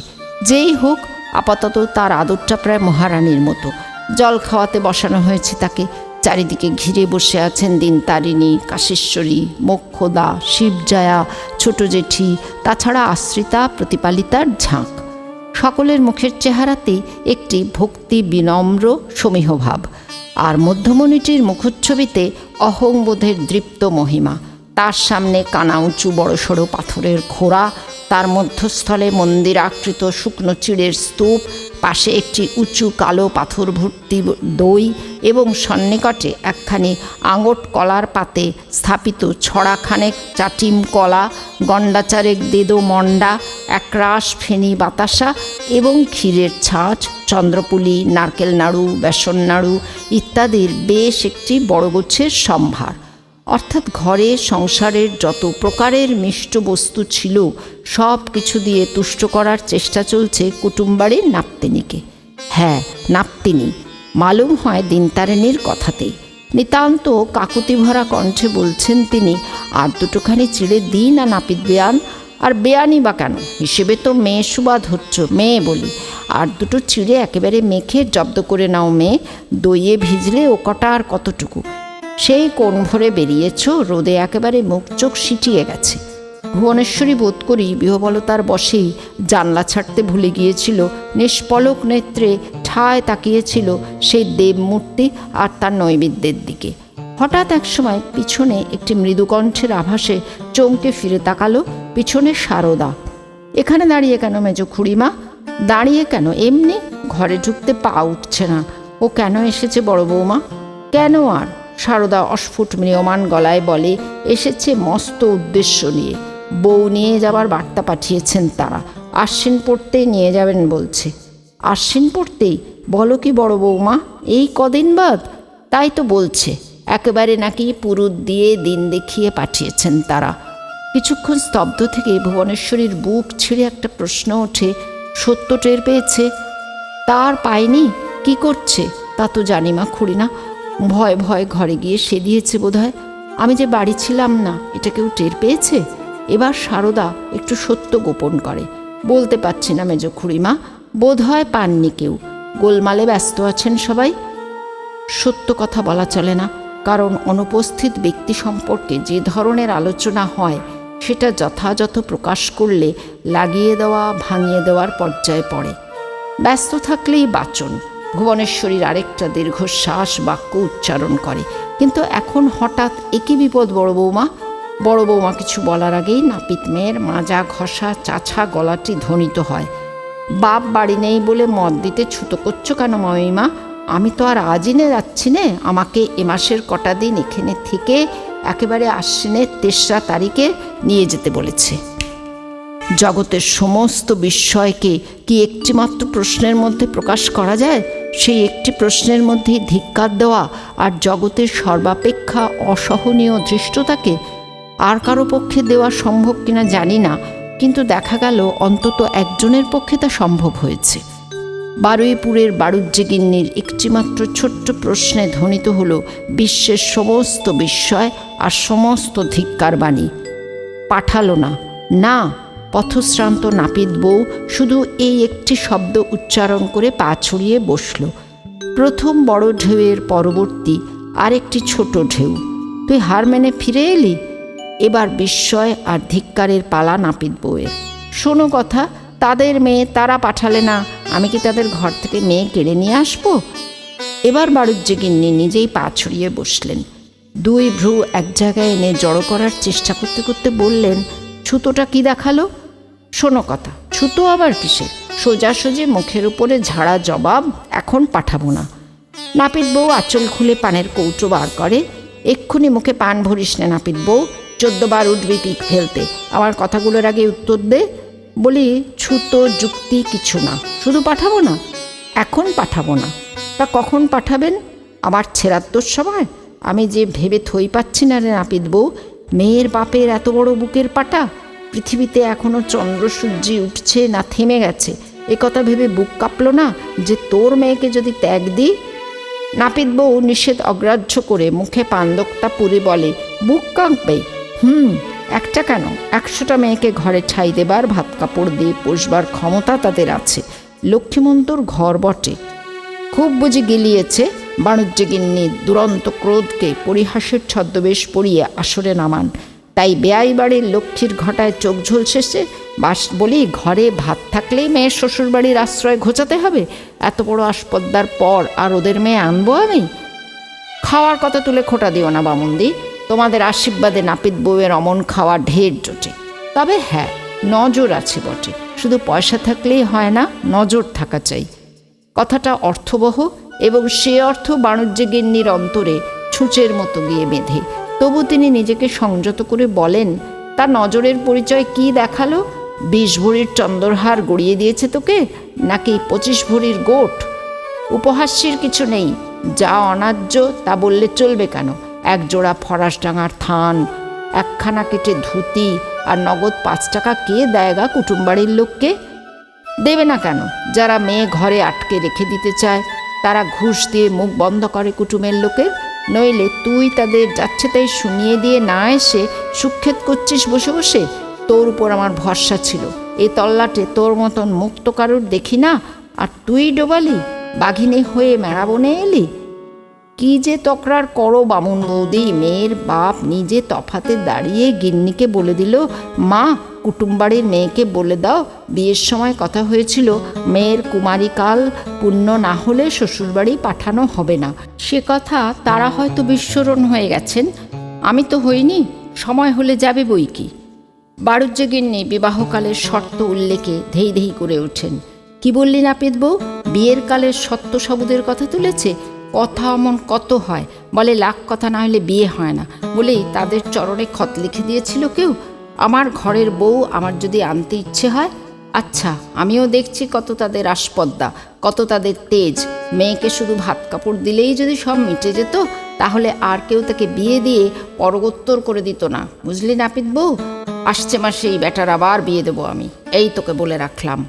যেই হোক, আপাতত তার আদরটা প্রায় মহারানীর মতো। জল খাওয়াতে বসানো হয়েছে তাকে, চারিদিকে ঘিরে বসে আছেন দিনতারিণী, কাশেশ্বরী, মোক্ষদা, শিবজয়া, ছোট জেঠি, তাছাড়া আশ্রিতা প্রতিপালিতার ঝাঁক। সকলের মুখের চেহারাতেই একটি ভক্তি বিনম্র সমীহভাব, আর মধ্যমণিটির মুখচ্ছবিতে অহংবোধের দৃপ্ত মহিমা। তার সামনে কানা উঁচু বড়সড় পাথরের খোড়া, তার মধ্যস্থলে মন্দিরাকৃত শুকনো চিড়ের স্তূপ, পাশে একটি উঁচু কালো পাথর ভর্তি দই এবং সন্নিকটে একখানি আঙট কলার পাতে স্থাপিত ছড়াখানেক চাটিম কলা, গন্ডাচারেক দেদো মন্ডা, একরাশ ফেনি বাতাসা এবং ক্ষীরের ছাঁচ, চন্দ্রপুলি, নারকেল নাড়ু, বেসন নাড়ু ইত্যাদির বেশ একটি বড় গোছের সম্ভার। অর্থাৎ ঘরে সংসারের যত প্রকারের মিষ্ট বস্তু ছিল সব কিছু দিয়ে তুষ্ট করার চেষ্টা চলছে কুটুমবাড়ির নাপতিনীকে। হ্যাঁ, নাপতিনী, মালুম হয় দিনতারিণীর কথাতেই। নিতান্ত কাকুতি ভরা কণ্ঠে বলছেন তিনি, আর দুটোখানি চিড়ে দিই না নাপিত বেয়ান। আর বেয়ানি বা কেন, হিসেবে তো মেয়ে সুবাদ হচ্ছ, মেয়ে বলি। আর দুটো চিড়ে একেবারে মেখে জব্দ করে নাও মেয়ে, দইয়ে ভিজলে ও কটা আর কতটুকু। সেই কোণ ভরে বেরিয়েছ, রোদে একেবারে মুখ চোখ সিটিয়ে গেছে। ভুবনেশ্বরী বোধ করি বিহবলতার বশেই জানলা ছাড়তে ভুলে গিয়েছিল, নিষ্পলক নেত্রে ঠায় তাকিয়েছিল সেই দেবমূর্তি আর তার নৈবেদ্যের দিকে। হঠাৎ একসময় পিছনে একটি মৃদুকণ্ঠের আভাসে চমকে ফিরে তাকালো। পিছনে সারদা। এখানে দাঁড়িয়ে কেন মেজ খুড়িমা? দাঁড়িয়ে কেন, এমনি। ঘরে ঢুকতে পা উঠছে না। ও কেন এসেছে বড় বৌমা? কেন আর? সারদা অস্ফুট ম্রিয়মাণ গলায় বলে, এসেছে মস্ত উদ্দেশ্য নিয়ে। বউ নিয়ে যাবার বার্তা পাঠিয়েছেন তারা, আশ্বিন পড়তেই নিয়ে যাবেন বলছে। আশ্বিন পড়তেই? বলো কি বড় বৌমা, এই কদিন বাদ? তাই তো বলছে, একেবারে নাকি পুরুত দিয়ে দিন দেখিয়ে পাঠিয়েছেন তারা। কিছুক্ষণ স্তব্ধ থেকে ভুবনেশ্বরীর বুক ছিঁড়ে একটা প্রশ্ন ওঠে, সত্য টের পেয়েছে? তার পায়নি, কি করছে তা তো জানি মা খুড়ি না। ভয় ভয় ঘরে গিয়ে সে দিয়েছে বোধহয়। আমি যে বাড়ি ছিলাম না এটা কেউ টের পেয়েছে? এবার সারদা একটু সত্য গোপন করে, বলতে পারছি না মেজ খুড়িমা, বোধ হয় পাননি কেউ, গোলমালে ব্যস্ত আছেন সবাই। সত্য কথা বলা চলে না, কারণ অনুপস্থিত ব্যক্তি সম্পর্কে যে ধরনের আলোচনা হয় সেটা যথাযথ প্রকাশ করলে লাগিয়ে দেওয়া ভাঙিয়ে দেওয়ার পর্যায়ে পড়ে। ব্যস্ত থাকলেই বাচন। ভুবনেশ্বরীর আরেকটা দীর্ঘশ্বাস বাক্য উচ্চারণ করে, কিন্তু এখন হঠাৎ একই বিপদ বড় বৌমা। বড় বৌমা কিছু বলার আগেই নাপিত মেয়ের মাজা ঘষা চাছা গলাটি ধ্বনিত হয়। বাপ বাড়ি নেই বলে মদ দিতে ছুতো করছো কেন মামিমা? আমি তো আর আজই যাচ্ছি নে, আমাকে এ মাসের কটা দিন এখানে থেকে একেবারে আশ্বিনের ৩রা তারিখে নিয়ে যেতে বলেছে। জগতের সমস্ত বিস্ময়কে কি একটিমাত্র প্রশ্নের মধ্যে প্রকাশ করা যায়? সেই একটি প্রশ্নের মধ্যেই ধিক্কার দেওয়া আর জগতের সর্বাপেক্ষা অসহনীয় ধৃষ্টতাকে আর কারো পক্ষে দেওয়া সম্ভব কিনা জানি না, কিন্তু দেখা গেল অন্তত একজনের পক্ষে তা সম্ভব হয়েছে। বারুইপুরের বাড়ুজ্যে-গিন্নির একটিমাত্র ছোট্ট প্রশ্নে ধ্বনিত হল বিশ্বের সমস্ত বিস্ময় আর সমস্ত ধিক্কার বাণী। পাঠালো না, না। পথশ্রান্ত নাপিত বউ শুধু এই একটি শব্দ উচ্চারণ করে পা ছড়িয়ে বসল। প্রথম বড় ঢেউয়ের পরবর্তী আরেকটি ছোট ঢেউ। তুই হার মেনে ফিরে এলি? এবার বিস্ময় আর ধিক্কারের পালা নাপিত বউয়ের। শোনো কথা, তাদের মেয়ে তারা পাঠালে না, আমি কি তাদের ঘর থেকে মেয়ে কেড়ে নিয়ে আসবো? এবার বাড়ুজ্যে-গিন্নি নিজেই পা ছড়িয়ে বসলেন। দুই ভ্রু এক জায়গায় এনে জড়ো করার চেষ্টা করতে করতে বললেন, ছুতোটা কি দেখালো? শোনো কথা, ছুতো আবার কিসে? সোজাসুজি মুখের উপরে ঝাড়া জবাব, এখন পাঠাবো না। নাপিত বউ আঁচল খুলে পানের কৌটো বার করে। এক্ষুনি মুখে পান ভরিস না নাপিত বউ, 14 বার উঠবি পিক ফেলতে। আমার কথাগুলোর আগে উত্তর দে। বলি, ছুতো যুক্তি কিছু না, শুধু পাঠাবো না। এখন পাঠাবো না, তা কখন পাঠাবেন? আমার ছেড়াত্তর সময়? আমি যে ভেবে থই পাচ্ছি না রে নাপিত বউ, মেয়ের বাপের এত বড় বুকের পাটা, পৃথিবীতে এখনো চন্দ্র সূর্যি উঠছে না থেমে গেছে, এ কথা ভেবে বুক কাঁপলো না যে তোর মেয়েকে যদি ত্যাগ দিই? নাপিত বউ নিষেধ অগ্রাহ্য করে মুখে পান্দকটা পুরে বলে, বুক কাঁপবে? একটা কেন, 100টা মেয়েকে ঘরে ঠাঁই দেবার, ভাত কাপড় দিয়ে পোষবার ক্ষমতা তাদের আছে। লক্ষ্মীমন্তর ঘর বটে। খুব বুঝি গিলিয়েছে, বাণিজ্যগিন্নি দুরন্ত ক্রোধকে পরিহাসের ছদ্মবেশ পরিয়ে আসরে নামান। তাই বেয়াই বাড়ির লক্ষ্মীর ঘটায় চোখ ঝলসেছে। বাস বলি, ঘরে ভাত থাকলেই মেয়ের শ্বশুরবাড়ির আশ্রয় ঘোচাতে হবে? এত বড় আসপদ্দার পর আর ওদের মেয়ে আনবো আমি? খাওয়ার কথা তুলে খোঁটা দিও না বামুনদি। তোমাদের আশীর্বাদে নাপিত বউয়ের অমন খাওয়া ঢের জোটে। তবে হ্যাঁ, নজর আছে বটে। শুধু পয়সা থাকলেই হয় না, নজর থাকা চাই। কথাটা অর্থবহ এবং সে অর্থ বাণিজ্যগিন্নির অন্তরে ছুঁচের মতো গিয়ে বেঁধে। তবু তিনি নিজেকে সংযত করে বলেন, তার নজরের পরিচয় কি দেখালো? 20 ভরির চন্দরহার গড়িয়ে দিয়েছে তোকে, নাকি 25 ভরির গোট? উপহাস্যের কিছু নেই। যা অন্যায্য তা বললে চলবে কেন? এক জোড়া ফরাসডাঙার থান, একখানা কেটে ধুতি আর নগদ 5 টাকা কে দেয়গা কুটুমবাড়ির লোককে? দেবে না কেন? যারা মেয়ে ঘরে আটকে রেখে দিতে চায় তারা ঘুষ দিয়ে মুখ বন্ধ করে কুটুমের লোকের। নইলে তুই তাদের যাচ্ছে তাই শুনিয়ে দিয়ে না এসে সুক্ষেত করছিস বসে বসে। তোর উপর আমার ভরসা ছিল। এ তল্লাটে তোর মতন মুক্ত কারুর দেখি না, আর তুই ডোবালি, বাঘিনী হয়ে মেরাবনে এলি। কি যে তকরার করো বামুন বৌদি? মেয়ের বাপ নিজে তফাতে দাঁড়িয়ে গিন্নিকে বলে দিল, মা, কুটুমবাড়ির মেয়েকে বলে দাও বিয়ের সময় কথা হয়েছিল মেয়ের কুমারীকাল পূর্ণ না হলে শ্বশুরবাড়ি পাঠানো হবে না। সে কথা তারা হয়তো বিস্মরণ হয়ে গেছেন, আমি তো হইনি। সময় হলে যাবে বই কি। বাণিজ্যগিন্নি বিবাহকালের শর্ত উল্লেখে ধেই ধেই করে ওঠেন। কি বললি নাপিত বউ? বিয়ের কালের সত্য সবুদের কথা তুলেছে? কথা অমন কত হয়, বলে লাখ কথা না হলে বিয়ে হয় না বলেই তাদের চরণে খত লিখে দিয়েছিল কেউ? আমার ঘরের বউ আমার যদি আনতে ইচ্ছে হয়, আচ্ছা, আমিও দেখছি কত তাদের আসপদ্দা, কত তাদের তেজ। মেয়েকে শুধু ভাত কাপড় দিলেই যদি সব মিটে যেত, তাহলে আর কেউ তাকে বিয়ে দিয়ে পরগোত্তর করে দিত না। বুঝলি নাপিত বউ? আসছে মাসে এই বেটার আবার বিয়ে দেবো আমি, এই তোকে বলে রাখলাম।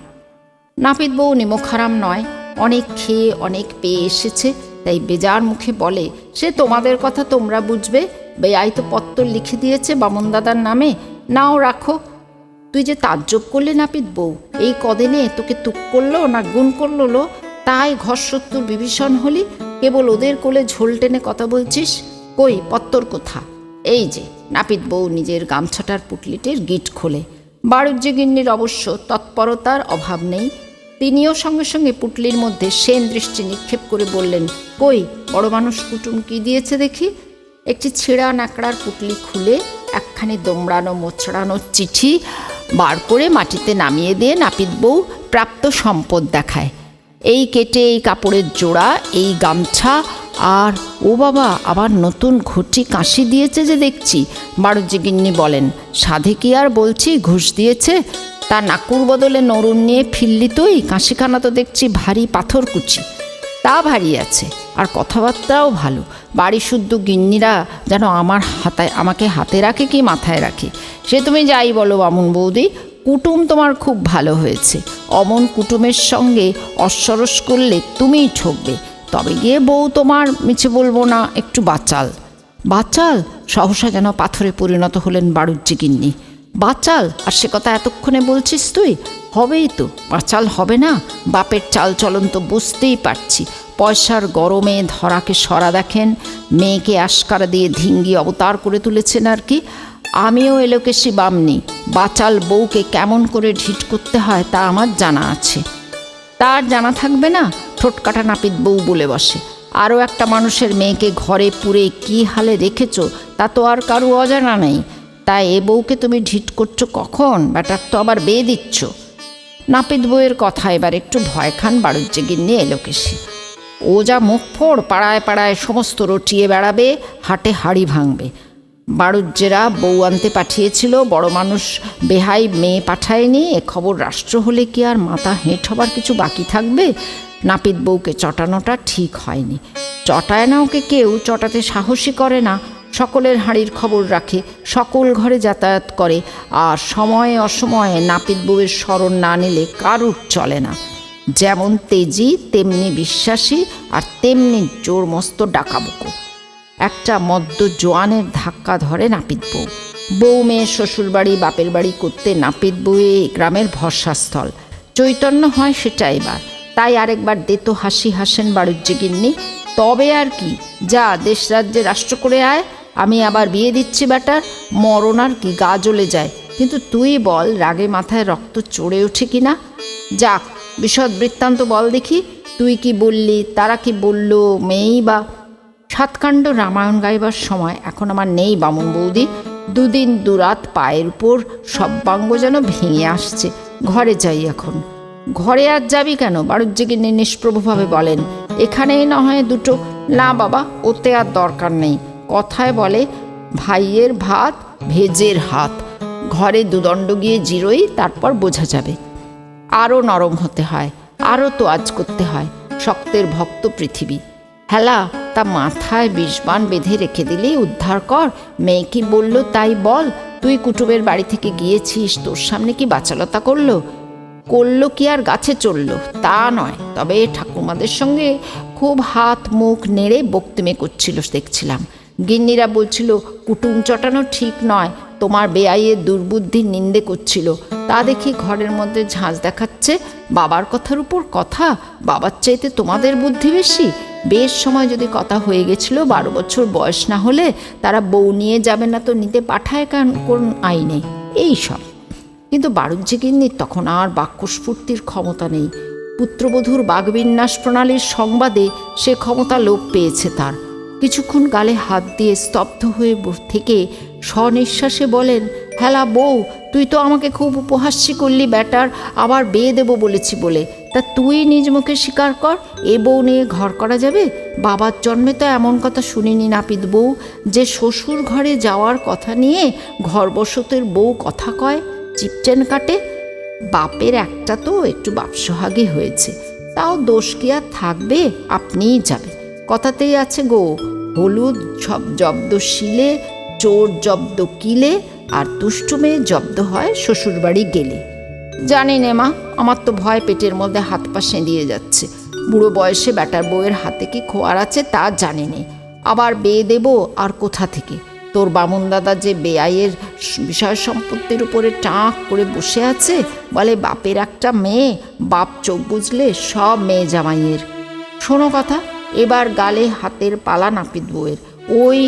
নাপিত বউ নিমকহারাম নয়, অনেক খেয়ে অনেক পেয়ে এসেছে, তাই বেজার মুখে বলে, সে তোমাদের কথা তোমরা বুঝবে। বেয়াই তো পত্তর লিখে দিয়েছে বামন দাদার নামে, নাও রাখো। তুই যে তাজ্জব করলে নাপিত বউ, এই কদিনে তোকে তুক করলো না গুণ করলো লো? তাই ঘর শত্রুর বিভীষণ হলি, কেবল ওদের কোলে ঝোল টেনে কথা বলছিস। কই পত্তর কোথা? এই যে। নাপিত বউ নিজের গামছাটার পুটলিটির গিট খোলে। বাণিজ্যগিন্নির অবশ্য তৎপরতার অভাব নেই। তিনিও সঙ্গে সঙ্গে পুটলির মধ্যে সেন দৃষ্টি নিক্ষেপ করে বললেন, কই বড় মানুষ কুটুম কি দিয়েছে দেখি। একটি ছেঁড়া ন্যাকড়ার পুটলি খুলে একখানি দোমড়ানো মোচড়ানো চিঠি বার করে মাটিতে নামিয়ে দিয়ে নাপিত বউ প্রাপ্ত সম্পদ দেখায়। এই কেটে এই কাপড়ের জোড়া, এই গামছা, আর ও বাবা, আবার নতুন ঘটি কাঁশি দিয়েছে যে দেখছি। বাণিজ্যগিন্নি বলেন, সাধে কি আর বলছি ঘুষ দিয়েছে? তা নাকুর বদলে নরুন নিয়ে ফিরলি তুই? কাঁশিখানা তো দেখছি ভারী পাথরকুচি। তা ভারী আছে, আর কথাবার্তাও ভালো। বাড়ি শুদ্ধ গিন্নিরা যেন আমাকে হাতে রাখে কি মাথায় রাখে। সে তুমি যাই বলো বামুন বৌদি, কুটুম তোমার খুব ভালো হয়েছে। অমন কুটুমের সঙ্গে অশ্বরস করলে তুমিই ঠকবে। তবে গিয়ে বউ তোমার, মিছে বলবো না, একটু বাচাল। বাচাল? সহসা যেন পাথরে পরিণত হলেন বাণিজ্যগিন্নি। বাচাল? আর সে কথা এতক্ষণে বলছিস তুই? হবেই তো, বাচাল হবে না? বাপের চাল চলন তো বুঝতেই পারছি। পয়সার গরমে ধরাকে সরা দেখেন, মেয়েকে আশকারা দিয়ে ধিঙ্গি অবতার করে তুলেছেন আর কি। আমিও এলোকেশি বামনি, বাচাল বউকে কেমন করে ঢিট করতে হয় তা আমার জানা আছে। তার জানা থাকবে না? ঠোঁটকাটা নাপিত বউ বলে বসে, আরও একটা মানুষের মেয়েকে ঘরে পুরে কি হালে রেখেছ তা তো আর কারু অজানা নেই। তাই এ বউকে তুমি ঢিট করছো কখন? ব্যাটার তো আবার বেয়ে দিচ্ছ। নাপিত বউয়ের কথা এবার একটু ভয় খান বাণিজ্যগিন্নি এলোকেশি। ও যা মুখ ফোড়, পাড়ায় পাড়ায় সমস্ত রটিয়ে বেড়াবে, হাটে হাড়ি ভাঙবে। বাণিজ্যেরা বউ আনতে পাঠিয়েছিল, বড় মানুষ বেহাই মেয়ে পাঠায়নি, এ খবর রাষ্ট্র হলে কি আর মাথা হেঁট হবার কিছু বাকি থাকবে? নাপিত বউকে চটানোটা ঠিক হয়নি। চটায় না ওকে কেউ, চটাতে সাহসী করে না। সকলের হাঁড়ির খবর রাখে, সকল ঘরে যাতায়াত করে, আর সময়ে অসময়ে নাপিত বউয়ের স্মরণ না নিলে কারুর চলে না। যেমন তেজি তেমনি বিশ্বাসী, আর তেমনি জোর মস্ত ডাকাবুকো। একটা মদ্য জোয়ানের ধাক্কা ধরে নাপিত বউ। বউ মেয়ে শ্বশুরবাড়ি বাপের বাড়ি করতে নাপিত বউয়ে গ্রামের ভরসাস্থল। চৈতন্য হয় সেটা এবার। তাই আরেকবার দেতো হাসি হাসেন বাণিজ্যগিন্নি। তবে আর কি, যা দেশ রাজ্যে রাষ্ট্র করে আয়, আমি আবার বিয়ে দিচ্ছি বেটার, মরণ আর কি, গা জ্বলে যায়। কিন্তু তুই বল, রাগে মাথায় রক্ত চড়ে ওঠে কি না? যাক, বিশদ বৃত্তান্ত বল দেখি। তুই কি বললি, তারা কি বলল, মেয়েই বা? সাতকাণ্ড রামায়ণ গাইবার সময় এখন আমার নেই বামুন বৌদি। দুদিন দুরাত পায়ের উপর সব্বাঙ্গ যেন ভেঙে আসছে। ঘরে যাই এখন। ঘরে আর যাবি কেন? বাড়ুজ্যগিন্নি নিষ্প্রভভাবে বলেন। এখানেই না হয় দুটো। না বাবা, ওতে আর দরকার নেই। কথায় বলে, ভাইয়ের ভাত ভেজের হাত। ঘরে দুদণ্ড গিয়ে জিরোই, তারপর বোঝা যাবে। আরও নরম হতে হয়, আরও তোয়াজ করতে হয়। শক্তের ভক্ত পৃথিবী। হেলা, তা মাথায় বিষবাণ বেঁধে রেখে দিলেই উদ্ধার কর। মেয়ে কি বলল তাই বল। তুই কুটুবের বাড়ি থেকে গিয়েছিস, তোর সামনে কি বাচালতা করলো? করলো কি আর গাছে চললো তা নয়, তবে ঠাকুমাদের সঙ্গে খুব হাত মুখ নেড়ে বক্তৃমে করছিল দেখছিলাম। গিন্নিরা বলছিল কুটুম চটানো ঠিক নয়, তোমার বেআইয়ের দুর্বুদ্ধির নিন্দে করছিল। তা দেখি ঘরের মধ্যে ঝাঁজ দেখাচ্ছে। বাবার কথার উপর কথা, বাবার চাইতে তোমাদের বুদ্ধি বেশি। বেশ সময় যদি কথা হয়ে গেছিল, 12 বছর বয়স না হলে তারা বউ নিয়ে যাবে না তো নিতে পাঠায় কোন আইনে, এই সব। কিন্তু বাড়ুজ্যগিন্নির তখন আর বাক্যস্ফূর্তির ক্ষমতা নেই। পুত্রবধূর বাগবিন্যাস প্রণালীর সংবাদে সে ক্ষমতা লোপ পেয়েছে তার। কিছুক্ষণ গালে হাত দিয়ে স্তব্ধ হয়ে থেকে স্বনিঃশ্বাসে বলেন, হেলা বউ, তুই তো আমাকে খুব উপহাস্যি করলি বেটার, আবার বিয়ে দেবো বলেছি বলে। তা তুই নিজ মুখে স্বীকার কর, এ বউ নিয়ে ঘর করা যাবে? বাবার জন্মে তো এমন কথা শুনিনি নাপিত বউ, যে শ্বশুর ঘরে যাওয়ার কথা নিয়ে ঘর বসতের বউ কথা কয়, চিপটেন কাটে। বাপের একটা তো একটু বাপসহাগী হয়েছে, তাও দোষ কি আর থাকবে? আপনিই যাবে। কথাতেই আছে গো, হলুদ জব্দ শিলে, চোর জব্দ কিলে, আর দুষ্টু মেয়ে জব্দ হয় শ্বশুরবাড়ি গেলে। জানি নে মা, আমার তো ভয় পেটের মধ্যে হাত পা সেঁধিয়ে যাচ্ছে। বুড়ো বয়সে বেটার বউয়ের হাতে কি খোয়ার আছে তা জানি নে। আবার বিয়ে দেব আর কোথা থেকে? তোর বামুন দাদা যে বেআইয়ের বিষয় সম্পত্তির উপরে টাঁক করে বসে আছে, বলে বাপের একটা মেয়ে, বাপ চোখ বুঝলে সব মেয়ে জামাইয়ের। শোনো কথা, এবার গালে হাতের পালা নাপিত বউয়ের। ওই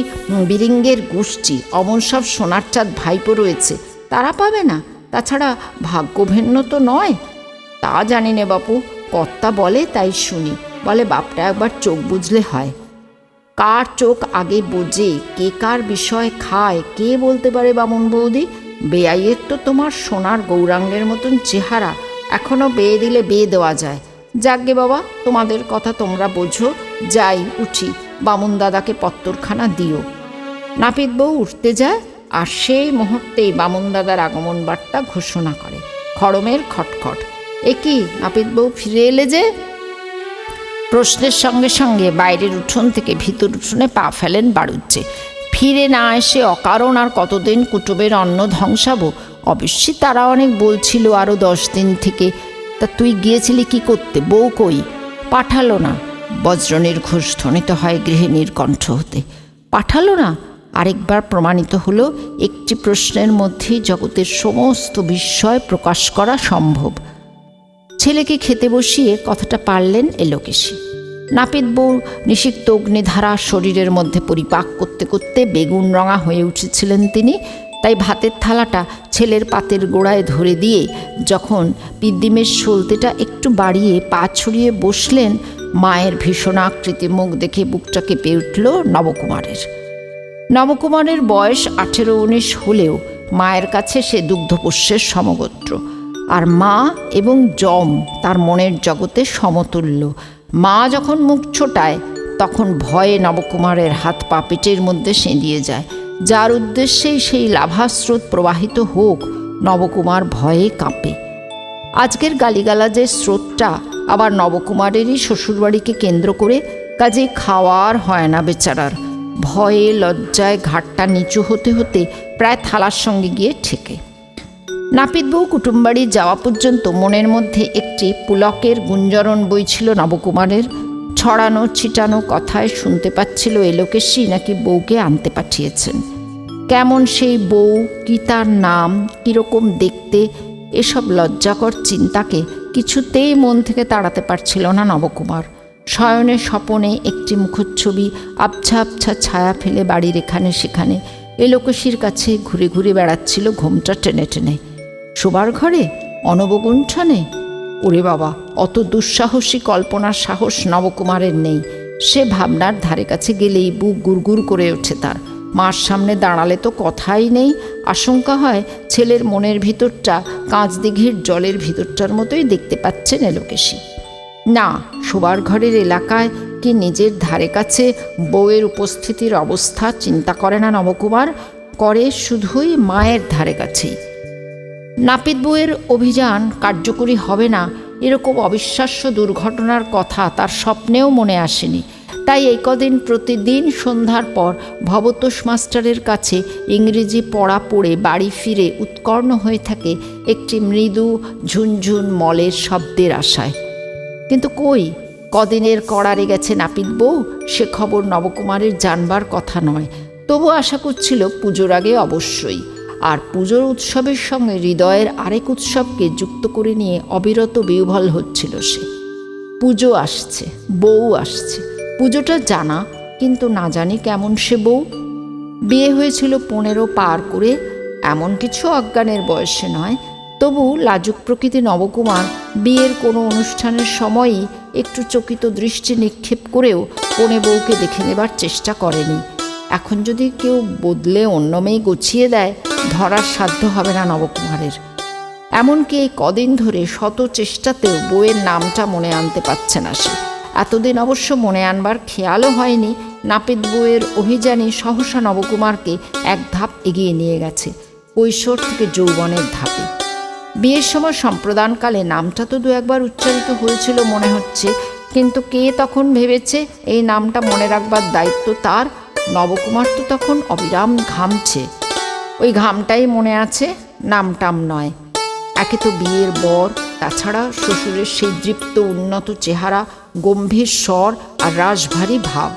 বিরিঙ্গের গোষ্ঠী অমন সব সোনার চাঁদ ভাইপো রয়েছে, তারা পাবে না। তাছাড়া ভাগ্যভিন্ন তো নয়। তা জানি নে বাপু, কর্তা বলে তাই শুনি। বলে বাপটা একবার চোখ বুঝলে হয়। কার চোখ আগে বোঝে, কে কার বিষয় খায়, কে বলতে পারে বামুন বৌদি? বেআইয়ের তো তোমার সোনার গৌরাঙ্গের মতন চেহারা, এখনও বিয়ে দিলে বিয়ে দেওয়া যায়। যাকগে বাবা, তোমাদের কথা তোমরা বোঝো। যাই, উঠি, বামুন দাদাকে পত্তরখানা দিও। নাপিত বউ উঠতে যায়, আর সেই মুহূর্তেই বামুন দাদার আগমন বার্তা ঘোষণা করে। খড়মের খটখট। এ কি, নাপিত বউ ফিরে এলে যে? প্রশ্নের সঙ্গে সঙ্গে বাইরের উঠোন থেকে ভিতর উঠোনে পা ফেলেন বাড়ুজ্যে। ফিরে না এসে অকারণ আর কতদিন কুটুবের অন্ন ধ্বংসাবো? অবশ্যই তারা অনেক বলছিল আরও 10 দিন থেকে। তা তুই গিয়েছিলি কি করতে? বউ কই? পাঠালো না। বজ্রনির্ঘোষ ধ্বনিত হয় গৃহিণীর কণ্ঠ হতে। পাঠালো না? আরেকবার প্রমাণিত হলো একটি প্রশ্নের মধ্যেই জগতের সমস্ত বিস্ময় প্রকাশ করা সম্ভব। ছেলেকে খেতে বসিয়ে কথাটা পারলেন এলোকেশী। নাপিত বউ নিষিক্ত অগ্নিধারা শরীরের মধ্যে পরিপাক করতে করতে বেগুন রঙা হয়ে উঠেছিলেন তিনি। তাই ভাতের থালাটা ছেলের পাতের গোড়ায় ধরে দিয়ে যখন পিদ্দিমের সলতেটা একটু বাড়িয়ে পা ছড়িয়ে বসলেন, মায়ের ভীষণ আকৃতি মুখ দেখে বুকটা কেঁপে উঠল নবকুমারের। নবকুমারের বয়স 18-19 হলেও মায়ের কাছে সে দুগ্ধপোষ্যের সমগোত্র। আর মা এবং যম তার মনের জগতে সমতুল্য। মা যখন মুখ ছোটায়, তখন ভয়ে নবকুমারের হাত পা পেটের মধ্যে সেঁধিয়ে যায়। যার উদ্দেশ্যেই সেই লাভাস্রোত প্রবাহিত হোক, নবকুমার ভয়ে কাঁপে। আজকের গালিগালাজের স্রোতটা আবার নবকুমারেরই শ্বশুরবাড়িকে কেন্দ্র করে, কাজে খাওয়ার হয় না বেচারার। ভয়ে লজ্জায় ঘাটটা নিচু হতে হতে প্রায় থালার সঙ্গে গিয়ে ঠেকে। নাপিত বউ কুটুমবাড়ি যাওয়া পর্যন্ত মনের মধ্যে একটি পুলকের গুঞ্জরণ বইছিল নবকুমারের। ছড়ানো ছিটানো কথায় শুনতে পাচ্ছিল এলোকেশী নাকি বউকে আনতে পাঠিয়েছেন। কেমন সেই বউ, কি তার নাম, কীরকম দেখতে, এসব লজ্জাকর চিন্তাকে কিছুতেই মন থেকে তাড়াতে পারছিল না নবকুমার। শয়নে স্বপনে একটি মুখচ্ছবি আবছা আবছা ছায়া ফেলে বাড়ির এখানে সেখানে এলোকেশীর কাছে ঘুরে ঘুরে বেড়াচ্ছিল ঘোমটা টেনে টেনে। শোবার ঘরে, অনবগুণ্ঠনে? ওরে বাবা, অত দুঃসাহসী কল্পনার সাহস নবকুমারের নেই। সে ভাবনার ধারে কাছে গেলেই বুক গুড়গুড় করে ওঠে তার। মার সামনে দাঁড়ালে তো কথাই নেই। আশঙ্কা হয় ছেলের মনের ভিতরটা কাঁচদিঘির জলের ভিতরটার মতোই দেখতে পাচ্ছেন এলোকেশী। না, শোবার ঘরের এলাকায় কি নিজের ধারে কাছে বউয়ের উপস্থিতির অবস্থা চিন্তা করে না নবকুমার? করে শুধুই মায়ের ধারে কাছেই। নাপিত বউয়ের অভিযান কার্যকরী হবে না এরকম অবিশ্বাস্য দুর্ঘটনার কথা তার স্বপ্নেও মনে আসেনি। তাই এই কদিন প্রতিদিন সন্ধ্যার পর ভবতোষ মাস্টারের কাছে ইংরেজি পড়া পড়ে বাড়ি ফিরে উৎকর্ণ হয়ে থাকে একটি মৃদু ঝুনঝুন মলের শব্দের আশায়। কিন্তু কই, কদিনের কড়ারে গেছে নাপিত বউ, সে খবর নবকুমারের জানবার কথা নয়। তবু আশা করছিল পুজোর আগে অবশ্যই। আর পুজোর উৎসবের সঙ্গে হৃদয়ের আরেক উৎসবকে যুক্ত করে নিয়ে অবিরত বিহ্বল হচ্ছিল সে। পুজো আসছে, বউ আসছে। পুজোটা জানা, কিন্তু না জানি কেমন সে বউ। বিয়ে হয়েছিল 15 পার করে, এমন কিছু অজ্ঞানের বয়সে নয়। তবু লাজুক প্রকৃতি নবকুমার বিয়ের কোনো অনুষ্ঠানের সময়ই একটু চকিত দৃষ্টি নিক্ষেপ করেও কনে বউকে দেখে নেবার চেষ্টা করেনি। এখন যদি কেউ বদলে অন্য মেয়ে গুছিয়ে দেয়, ধরার সাধ্য হবে না নবকুমারের। এমনকি এই কদিন ধরে শত চেষ্টাতেও বউয়ের নামটা মনে আনতে পারছে না সে। এতদিন অবশ্য মনে আনবার খেয়ালও হয়নি। নাপিত বউয়ের অভিযানে সহসা নবকুমারকে এক ধাপ এগিয়ে নিয়ে গেছে, কৈশোর থেকে যৌবনের ধাপে। বিয়ের সময় সম্প্রদানকালে নামটা তো 2-1বার উচ্চারিত হয়েছিল মনে হচ্ছে, কিন্তু কে তখন ভেবেছে এই নামটা মনে রাখবার দায়িত্ব তার? নবকুমার তো তখন অবিরাম ঘামছে। ওই ঘামটাই মনে আছে, নামটাম নয়। একে তো বিয়ের বর, তাছাড়া শ্বশুরের সেই দৃপ্ত উন্নত চেহারা, গম্ভীর স্বর আর রাশভারী ভাব,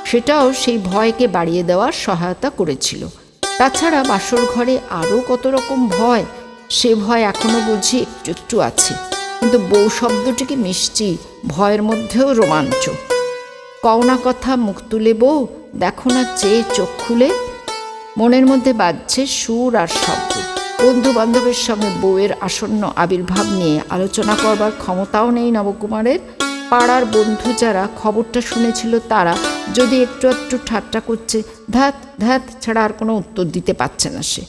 সেটাও সেই ভয়কে বাড়িয়ে দেওয়ার সহায়তা করেছিল। তাছাড়া বাসর ঘরে আরও কত রকম ভয়, সে ভয় এখনও বুঝি একটু একটু আছে। কিন্তু বউ শব্দটিকে মিষ্টি, ভয়ের মধ্যেও রোমাঞ্চ। কওনা কথা মুখ তুলে বউ, দেখো না চেয়ে চোখ খুলে। মনের মধ্যে বাজছে সুর আর শব্দ। বন্ধু বান্ধবের সঙ্গে বউয়ের আসন্ন আবির্ভাব নিয়ে আলোচনা করবার ক্ষমতাও নেই নবকুমারের। পাড়ার বন্ধু যারা খবরটা শুনেছিল তারা যদি একটু একটু ঠাট্টা করছে, ধ্যাত ধ্যাত ছাড়া আর কোনো উত্তর দিতে পারছে না সে।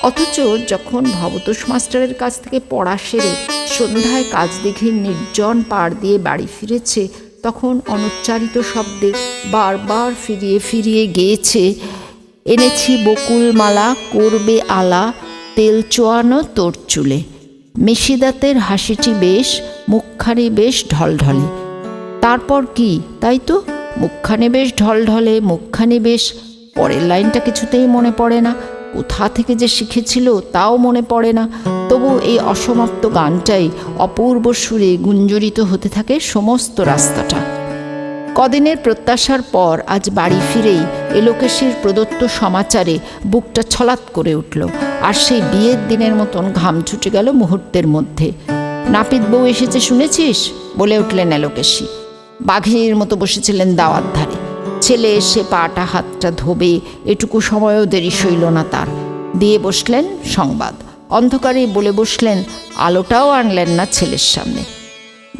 অথচ যখন ভবতোষ মাস্টারের কাছ থেকে পড়া সেরে সন্ধ্যায় কাজদিঘির নির্জন পাড় দিয়ে বাড়ি ফিরেছে, তখন অনুচ্চারিত শব্দে বারবার ফিরিয়ে ফিরিয়ে গেয়েছে, এনেছি বকুল মালা, করবে আলা, তেল চোয়ানো তোর চুলে, মেশিদাতের হাসিটি বেশ, মুখখানি বেশ ঢলঢলে। তারপর কি, তাই তো, মুখখানি বেশ ঢলঢলে, মুখখানি বেশ। পরের লাইনটা কিছুতেই মনে পড়ে না। কোথা থেকে যে শিখেছিল তাও মনে পড়ে না। তবু এই অসমাপ্ত গানটাই অপূর্ব সুরে গুঞ্জরিত হতে থাকে সমস্ত রাস্তাটা। কদিনের প্রত্যাশার পর আজ বাড়ি ফিরেই এলোকেশীর প্রদত্ত সমাচারে বুকটা ছলাৎ করে উঠল। আর সেই বিয়ের দিনের মতন ঘাম ছুটে গেল মুহূর্তের মধ্যে। নাপিত বউ এসেছে শুনেছিস, বলে উঠলেন এলোকেশী। বাঘিনীর মতো বসেছিলেন দাওয়ার ধারে। ছেলে এসে পাটা হাতটা ধোবে, এটুকু সময়ও দেরি সইল না তার। দিয়ে বসলেন সংবাদ। অন্ধকারেই বলে বসলেন, আলোটাও আনলেন না ছেলের সামনে।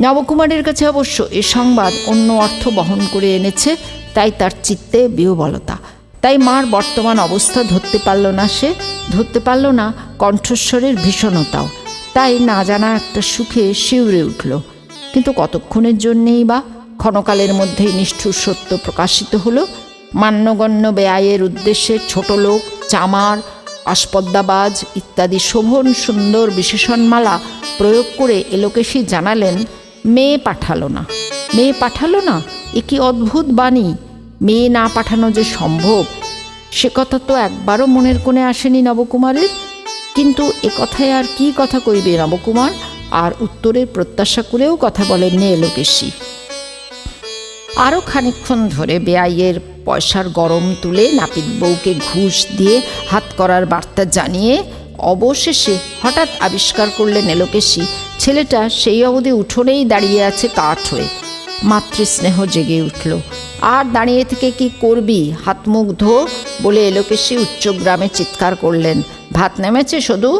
নবকুমারের কাছে অবশ্য এ সংবাদ অন্য অর্থ বহন করে এনেছে, তাই তার চিত্তে বিহ্বলতা। তাই মার বর্তমান অবস্থা ধরতে পারল না সে, ধরতে পারল না কণ্ঠস্বরের ভীষণতাও। তাই না জানা একটা সুখে শিউরে উঠল। কিন্তু কতক্ষণের জন্যেই বা? ক্ষণকালের মধ্যেই নিষ্ঠুর সত্য প্রকাশিত হলো। মান্যগণ্য ব্যয়ের উদ্দেশ্যে ছোট লোক, চামার, আস্পদ্দাবাজ ইত্যাদি শোভন সুন্দর বিশেষণমালা প্রয়োগ করে এলোকেশী জানালেন, মেয়ে পাঠালো না। মেয়ে পাঠালো না, এ কি অদ্ভুত বাণী! মেয়ে না পাঠানো যে সম্ভব, সে কথা তো একবারও মনের কোণে আসেনি নবকুমারের। কিন্তু এ কথায় আর কি কথা কইবে নবকুমার? আর উত্তরের প্রত্যাশা করেও কথা বলেননি এলোকেশী। আরও খানিকক্ষণ ধরে বেআইয়ের পয়সার গরম তুলে নাপিত বউকে ঘুষ দিয়ে হাত করার বার্তা জানিয়ে অবশেষে হঠাৎ আবিষ্কার করলেন এলোকেশী, ছেলেটা সেই অবধি উঠোনেই দাঁড়িয়ে আছে কাঠ হয়ে। মাতৃস্নেহ জেগে উঠল। আর দাঁড়িয়ে থেকে কি করবি, হাত মুখ ধো বলে এলোকেশী উচ্চগ্রামে চিৎকার করলেন। ভাত নেমেছে শুধু?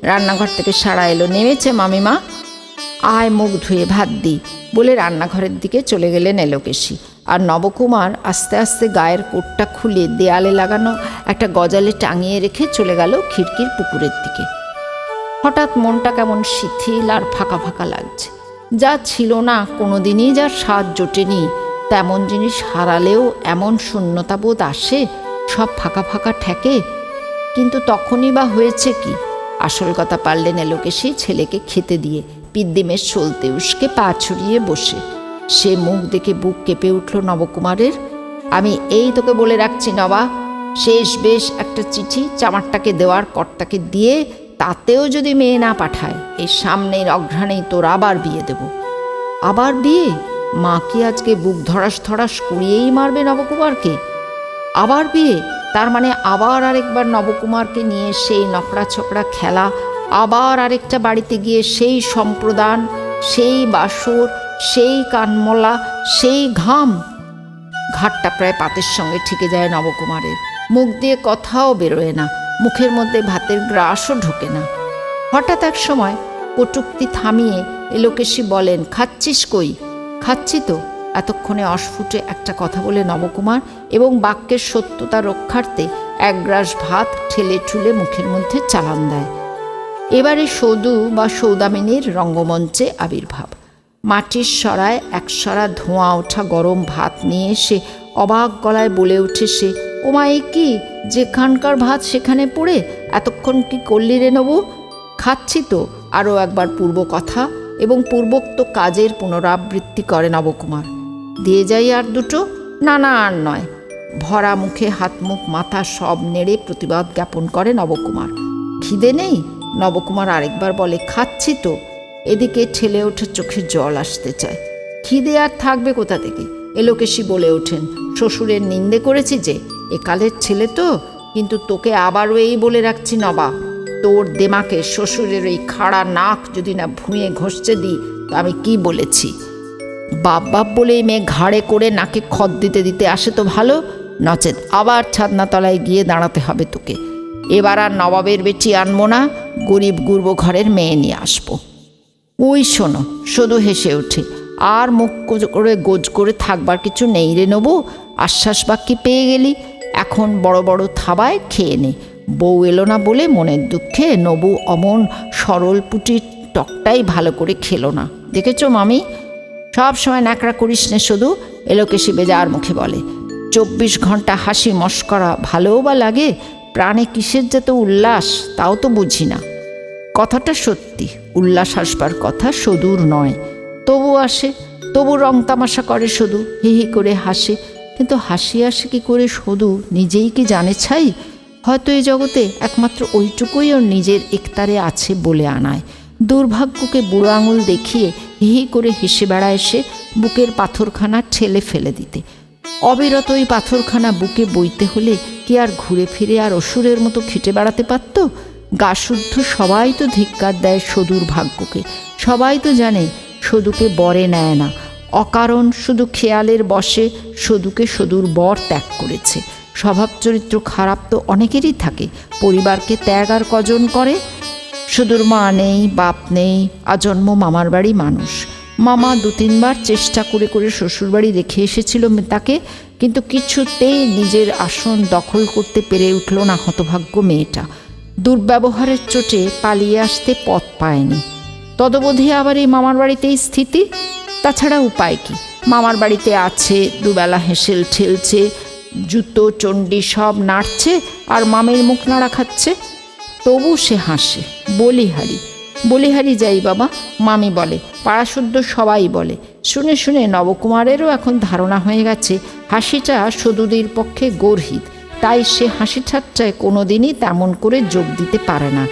রান্নাঘর থেকে সাড়া এলো, নেমেছে মামিমা। আয় মুখ ধুয়ে ভাত দি বলে রান্নাঘরের দিকে চলে গেলেন এলোকেশী। আর নবকুমার আস্তে আস্তে গায়ের কোটটা খুলে দেয়ালে লাগানো একটা গজালে টাঙিয়ে রেখে চলে গেল খিড়কির পুকুরের দিকে। হঠাৎ মনটা কেমন শিথিল আর ফাঁকা ফাঁকা লাগছে। যা ছিল না কোনোদিনই, যার স্বাদ জোটেনি, তেমন জিনিস হারালেও এমন শূন্যতাবোধ আসে, সব ফাঁকা ফাঁকা ঠেকে। কিন্তু তখনই বা হয়েছে কি? আসল কথা পারলেন এলোকেশী ছেলেকে খেতে দিয়ে পিদ্দিমের সলতে উস্কে পা ছড়িয়ে বসে। সে মুখ দেখে বুক কেঁপে উঠল নবকুমারের। আমি এই তোকে বলে রাখছি নবা, শেষ বেশ একটা চিঠি চামারটাকে দেওয়ার কর্তাকে দিয়ে, তাতেও যদি মেয়ে না পাঠায়, এই সামনের অঘ্রাণেই তোর আবার বিয়ে দেব। আবার বিয়ে? মা কি আজকে বুক ধরাস ধরাস কুড়িয়েই মারবে নবকুমারকে? আবার বিয়ে তার মানে আবার আরেকবার নবকুমারকে নিয়ে সেই নকড়া ছকড়া খেলা, আবার আরেকটা বাড়িতে গিয়ে সেই সম্প্রদান, সেই বাসর, সেই কানমলা, সেই ঘাম। ঘাটটা প্রায় পাতের সঙ্গে ঠেকে যায় নবকুমারের। মুখ দিয়ে কথাও বেরোয় না, মুখের মধ্যে ভাতের গ্রাসও ঢোকে না। হঠাৎ এক সময় কটূক্তি থামিয়ে এলোকেশী বলেন, খাচ্ছিস কই? খাচ্ছি তো। এতক্ষণে অস্ফুটে একটা কথা বলে নবকুমার এবং বাক্যের সত্যতা রক্ষার্থে এক গ্রাস ভাত ঠেলে ঠুলে মুখের মধ্যে চালান দেয়। এবারে সৌদু বা সৌদামিনীর রঙ্গমঞ্চে আবির্ভাব। মাটির সরায় একসরা ধোঁয়া ওঠা গরম ভাত নিয়ে এসে অবাক গলায় বলে ওঠে সে, ওমা এ কি, যেখানকার ভাত সেখানে পড়ে, এতক্ষণ কি করলি রে নবু? খাচ্ছি তো। আরও একবার পূর্ব কথা এবং পূর্বোক্ত কাজের পুনরাবৃত্তি করে নবকুমার। দিয়ে যাই আর দুটো? না না, আর নয়। ভরা মুখে হাত মুখ মাথা সব নেড়ে প্রতিবাদ জ্ঞাপন করে নবকুমার। খিদে নেই? নবকুমার আরেকবার বলে, খাচ্ছি তো। এদিকে ঠেলে ওঠে চোখে জল আসতে চায়। খিদে আর থাকবে কোথা থেকে? এলোকেশী বলে ওঠেন, শ্বশুরের নিন্দে করেছি যে, একালের ছেলে তো। কিন্তু তোকে আবারও এই বলে রাখছি নবা, তোর দেমাকে শ্বশুরের এই খাড়া নাক যদি না ভুঁয়ে ঘষতে দিই তো আমি কি বলেছি? বাপ বাপ বলে মেয়ে ঘাড়ে করে নাকে খদ দিতে দিতে আসে তো ভালো, নচেত আবার ছাদনাতলায় গিয়ে দাঁড়াতে হবে তোকে। এবার আর নবাবের বেটি আনবো না, গরিব গুরব ঘরের মেয়ে নিয়ে আসবো। ওই শোনো, শুধু হেসে ওঠে। আর মুখ করে গোজ করে থাকবার কিছু নেই রে নবু, আশ্বাস বাক্যে পেয়ে গেলি। এখন বড় বড় থাবায় খেয়ে নে। বউ এলো না বলে মনের দুঃখে নবু অমন সরল পুটির টকটাই ভালো করে খেলো না, দেখেছ মামি? সব সময় ন্যাকড়া করিস নে শুধু, এলোকেশী বেজার মুখে বলে। 24 ঘন্টা হাসি মস্করা ভালোও বা লাগে, প্রাণে কিসের যত উল্লাস তাও তো বুঝি না। কথাটা সত্যি, উল্লাস হাসবার কথা সদূর নয়। তবু আসে, তবু রং তামাশা করে শুধু, হি হি করে হাসে। কিন্তু হাসি আসে কি করে শুধু নিজেই কি জানে ছাই? হয়তো এই জগতে একমাত্র ওইটুকুই ওর নিজের একতারে আছে বলে আনায়। দুর্ভাগ্যকে বুড়ো আঙুল দেখিয়ে হি হি করে হেসে বেড়ায় সে, বুকের পাথরখানা ঠেলে ফেলে দিতে। অবিরত ওই পাথরখানা বুকে বইতে হলে কি আর ঘুরে ফিরে আর অসুরের মতো খেটে বেড়াতে পারত? গা শুদ্ধ সবাই তো ধিক্কার দেয় সদুর ভাগ্যকে। সবাই তো জানে সদুকে বরে নেয় না, অকারণ শুধু খেয়ালের বশে সদুকে সদুর বর ত্যাগ করেছে। স্বভাব চরিত্র খারাপ তো অনেকেরই থাকে, পরিবারকে ত্যাগ আর কজন করে? সদুর মা নেই, বাপ নেই, আজন্ম মামার বাড়ি মানুষ। মামা 2-3 বার চেষ্টা করে করে শ্বশুরবাড়ি রেখে এসেছিল তাকে, কিন্তু কিছুতেই নিজের আসন দখল করতে পেরে উঠল না হতভাগ্য মেয়েটা। দুর্ব্যবহারের চোটে পালিয়ে আসতে পথ পায়নি। তদবধি আবার এই মামার বাড়িতেই স্থিতি। তাছাড়া উপায় কি? মামার বাড়িতে আছে, দুবেলা হেসেল ঠেলছে, জুতো চণ্ডী সব নাড়ছে আর মামের মুখ নাড়া খাচ্ছে। তবু সে হাসে। বলিহারি বলিহারি যাই বাবা, মামি বলে, পাড়াশুদ্ধ সবাই বলে। শুনে শুনে নবকুমারেরও এখন ধারণা হয়ে গেছে হাসিটা সদুদির পক্ষে গর্হিত, তাই সে হাসি ঠাট্টায় কোনোদিনই তেমন করে যোগ দিতে পারে না।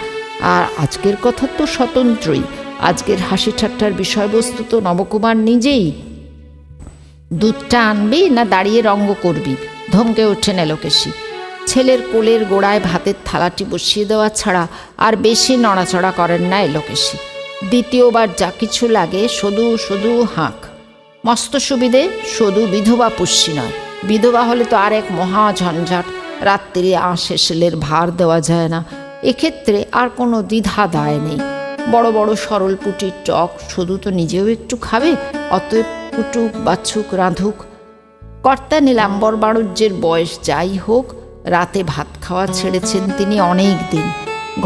আর আজকের কথা তো স্বতন্ত্রই, আজকের হাসি ঠাট্টার বিষয়বস্তু তো নবকুমার নিজেই। দুধটা আনবি না দাঁড়িয়ে রঙ্গ করবি? ধমকে ওঠেন এলোকেশী। ছেলের কোলের গোড়ায় ভাতের থালাটি বসিয়ে দেওয়া ছাড়া আর বেশি নড়াচড়া করেন না এলোকেশী। দ্বিতীয়বার যা কিছু লাগে শুধু শুধু হাঁক। মস্ত সুবিধে, শুধু বিধবা পুষ্যি নয়, বিধবা হলে তো আর এক মহা ঝঞ্ঝাট, রাত্রিরে এসেলের ভার দেওয়া যায় না। এক্ষেত্রে আর কোনো দ্বিধা দায় নেই। বড় বড় সরল পুটির টক শুধু তো নিজেও একটু খাবে, অতএব কুটুক বাছুক রাঁধুক। কর্তা নীলাম্বর বাড়ুজ্যের বয়স যাই হোক, রাতে ভাত খাওয়া ছেড়েছেন তিনি অনেক দিন।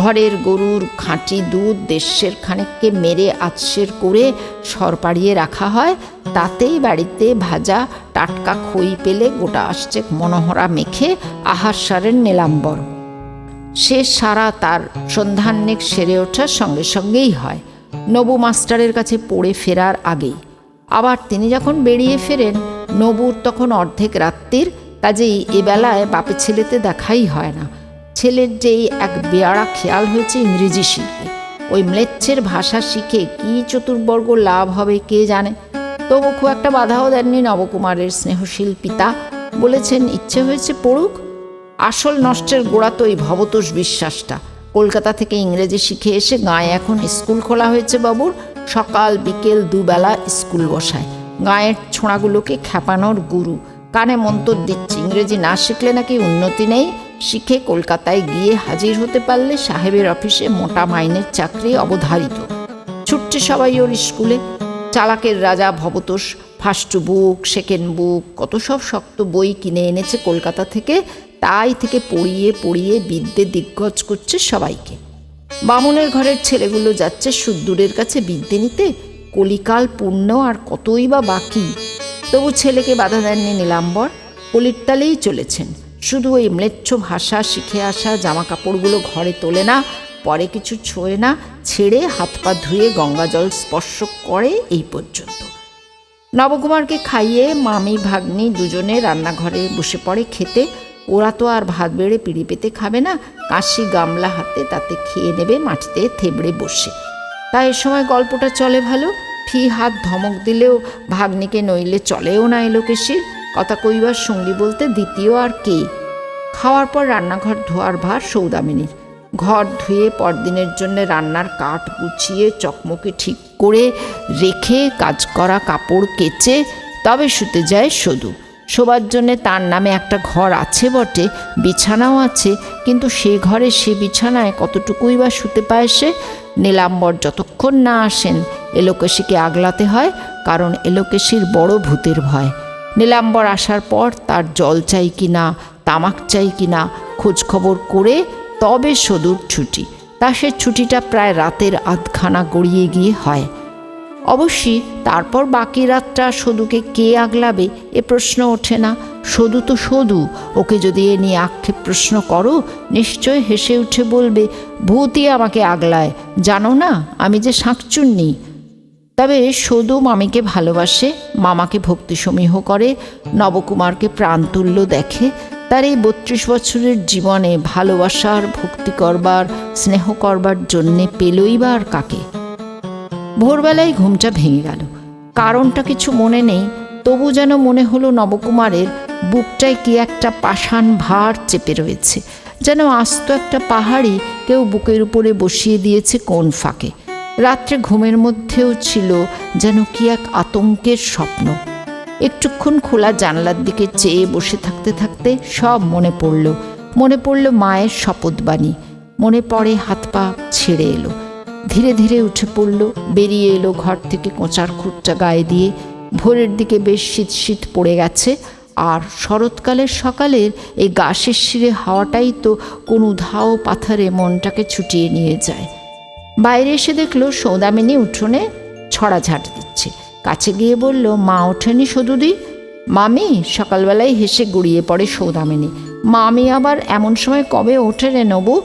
ঘরের গরুর খাঁটি দুধ দেশের খানিককে মেরে আছসের করে সর পাড়িয়ে রাখা হয়, তাতেই বাড়িতে ভাজা টাটকা খই পেলে গোটা আসছে মনোহরা মেখে আহার সারেন নীলাম্বর। সে সারা তার সন্ধ্যাহ্নিক সেরে ওঠার সঙ্গে সঙ্গেই হয়, নবু মাস্টারের কাছে পড়ে ফেরার আগেই। আবার তিনি যখন বেরিয়ে ফেরেন, নবুর তখন অর্ধেক রাত্রির, কাজেই এবেলায় বাপে ছেলেতে দেখাই হয় না। ছেলের যেই এক বেয়ারা খেয়াল হয়েছে ইংরেজি শিখবে, ওই ম্লেচ্ছের ভাষা শিখে কি চতুর্বর্গ লাভ হবে কে জানে। তবু খুব একটা বাধাও দেননি নবকুমারের স্নেহশীল পিতা, বলেছেন ইচ্ছে হয়েছে পড়ুক। আসল নষ্টের গোড়া তো এই ভবতোষ বিশ্বাসটা। কলকাতা থেকে ইংরেজি শিখে এসে গাঁয়ে এখন স্কুল খোলা হয়েছে বাবুর, সকাল বিকেল দুবেলা স্কুল বসায়। গাঁয়ের ছোঁড়াগুলোকে খেপানোর গুরু, কানে মন্তর দিচ্ছে ইংরেজি না শিখলে নাকি উন্নতি নেই, শিখে কলকাতায় গিয়ে হাজির হতে পারলে সাহেবের অফিসে মোটা মাইনের চাকরি অবধারিত। ছুটছে সবাই ওর স্কুলে। চালাকের রাজা ভবতোষ ফার্স্ট বুক, সেকেন্ড বুক, কত সব শক্ত বই কিনে এনেছে কলকাতা থেকে, তাই থেকে পড়িয়ে পড়িয়ে বিদ্যে দিগ্গজ করছে সবাইকে। বামুনের ঘরের ছেলেগুলো যাচ্ছে সুদ্দূরের কাছে বিদ্যে নিতে, কলিকাল পূর্ণ আর কতই বা বাকি। তবু ছেলেকে বাধা দেননি নীলাম্বর, কলির তালেই চলেছেন। শুধু ওই ম্লেচ্ছ ভাষা শিখে আসা জামা কাপড়গুলো ঘরে তোলে না, পরে কিছু ছোঁয় না, ছেড়ে হাত পা ধুয়ে গঙ্গা জল স্পর্শ করে, এই পর্যন্ত। নবকুমারকে খাইয়ে মামি ভাগ্নি দুজনে রান্নাঘরে বসে পড়ে খেতে। ওরা তো আর ভাত বেড়ে পিঁড়ি পেতে খাবে না, কাশি গামলা হাতে তাতে খেয়ে নেবে মাটিতে থেবড়ে বসে। তাই এ সময় গল্পটা চলে ভালো। ফি হাত ধমক দিলেও ভাগ্নিকে নইলে চলেও না এলোকেশির, কথা কইবার সঙ্গী বলতে দ্বিতীয় আর কে। খাওয়ার পর রান্নাঘর ধোয়ার ভার সৌদামিনীর। ঘর ধুয়ে পরদিনের জন্য রান্নার কাঠ গুছিয়ে চকমকে ঠিক করে রেখে কাজ করা কাপড় কেচে তবে শুতে যায় সদু। শোবার জন্যে তার নামে একটা ঘর আছে বটে, বিছানাও আছে, কিন্তু সে ঘরে সে বিছানায় কতটুকুই বা শুতে পায় সে। নীলাম্বর যতক্ষণ না আসেন এলোকেশীকে আগলাতে হয়, কারণ এলোকেশীর বড় ভূতের ভয়। নীলাম্বর আসার পর তার জল চাই কিনা, তামাক চাই কিনা খোঁজখবর করে তবে সদুর ছুটি। তা সে ছুটিটা প্রায় রাতের আধখানা গড়িয়ে গিয়ে হয়। অবশ্যই তারপর বাকি রাতটা সদুকে কে আগলাবে এ প্রশ্ন ওঠে না। সদু তো সদু, ওকে যদি এ নিয়ে আক্ষেপ প্রশ্ন করো নিশ্চয় হেসে উঠে বলবে, ভূতই আমাকে আগলায়, জানো না আমি যে শাঁকচুন্নি। তবে সদু মামিকে ভালোবাসে, মামাকে ভক্তিসমীহ করে, নবকুমারকে প্রাণতুল্য দেখে। তার এই 32 বছরের জীবনে ভালোবাসার, ভক্তি করবার, স্নেহ করবার জন্যে পেলই বা আর কাকে। ভোরবেলায় ঘুমটা ভেঙে গেল, কারণটা কিছু মনে নেই, তবু যেন মনে হলো নবকুমারের বুকটায় কি একটা পাষাণ ভার চেপে রয়েছে, যেন আস্ত একটা পাহাড়ি কেউ বুকের উপরে বসিয়ে দিয়েছে কোন ফাঁকে। রাত্রে ঘুমের মধ্যেও ছিল যেন কি এক আতঙ্কের স্বপ্ন। একটুক্ষণ খোলা জানলার দিকে চেয়ে বসে থাকতে থাকতে সব মনে পড়ল মায়ের শপথবাণী। মনে পড়ে হাত পা ছেড়ে এলো, ধীরে ধীরে উঠে পড়ল, বেরিয়ে এলো ঘর থেকে কোঁচার খুঁটটা গায়ে দিয়ে। ভোরের দিকে বেশ শীত শীত পড়ে গেছে, আর শরৎকালের সকালের এই গা শিরশিরে হাওয়াটাই তো কোন উধাও পাথারে মনটাকে ছুটিয়ে নিয়ে যায়। বাইরে এসে দেখলো সৌদামিনী উঠোনে ছড়া ঝাঁট দিচ্ছে। কাছে গিয়ে বলল, মা ওঠেনি সদুদি? মামি? সকালবেলায় হেসে গড়িয়ে পড়ে সৌদামিনী। মামি আবার এমন সময় কবে ওঠে রে নবু?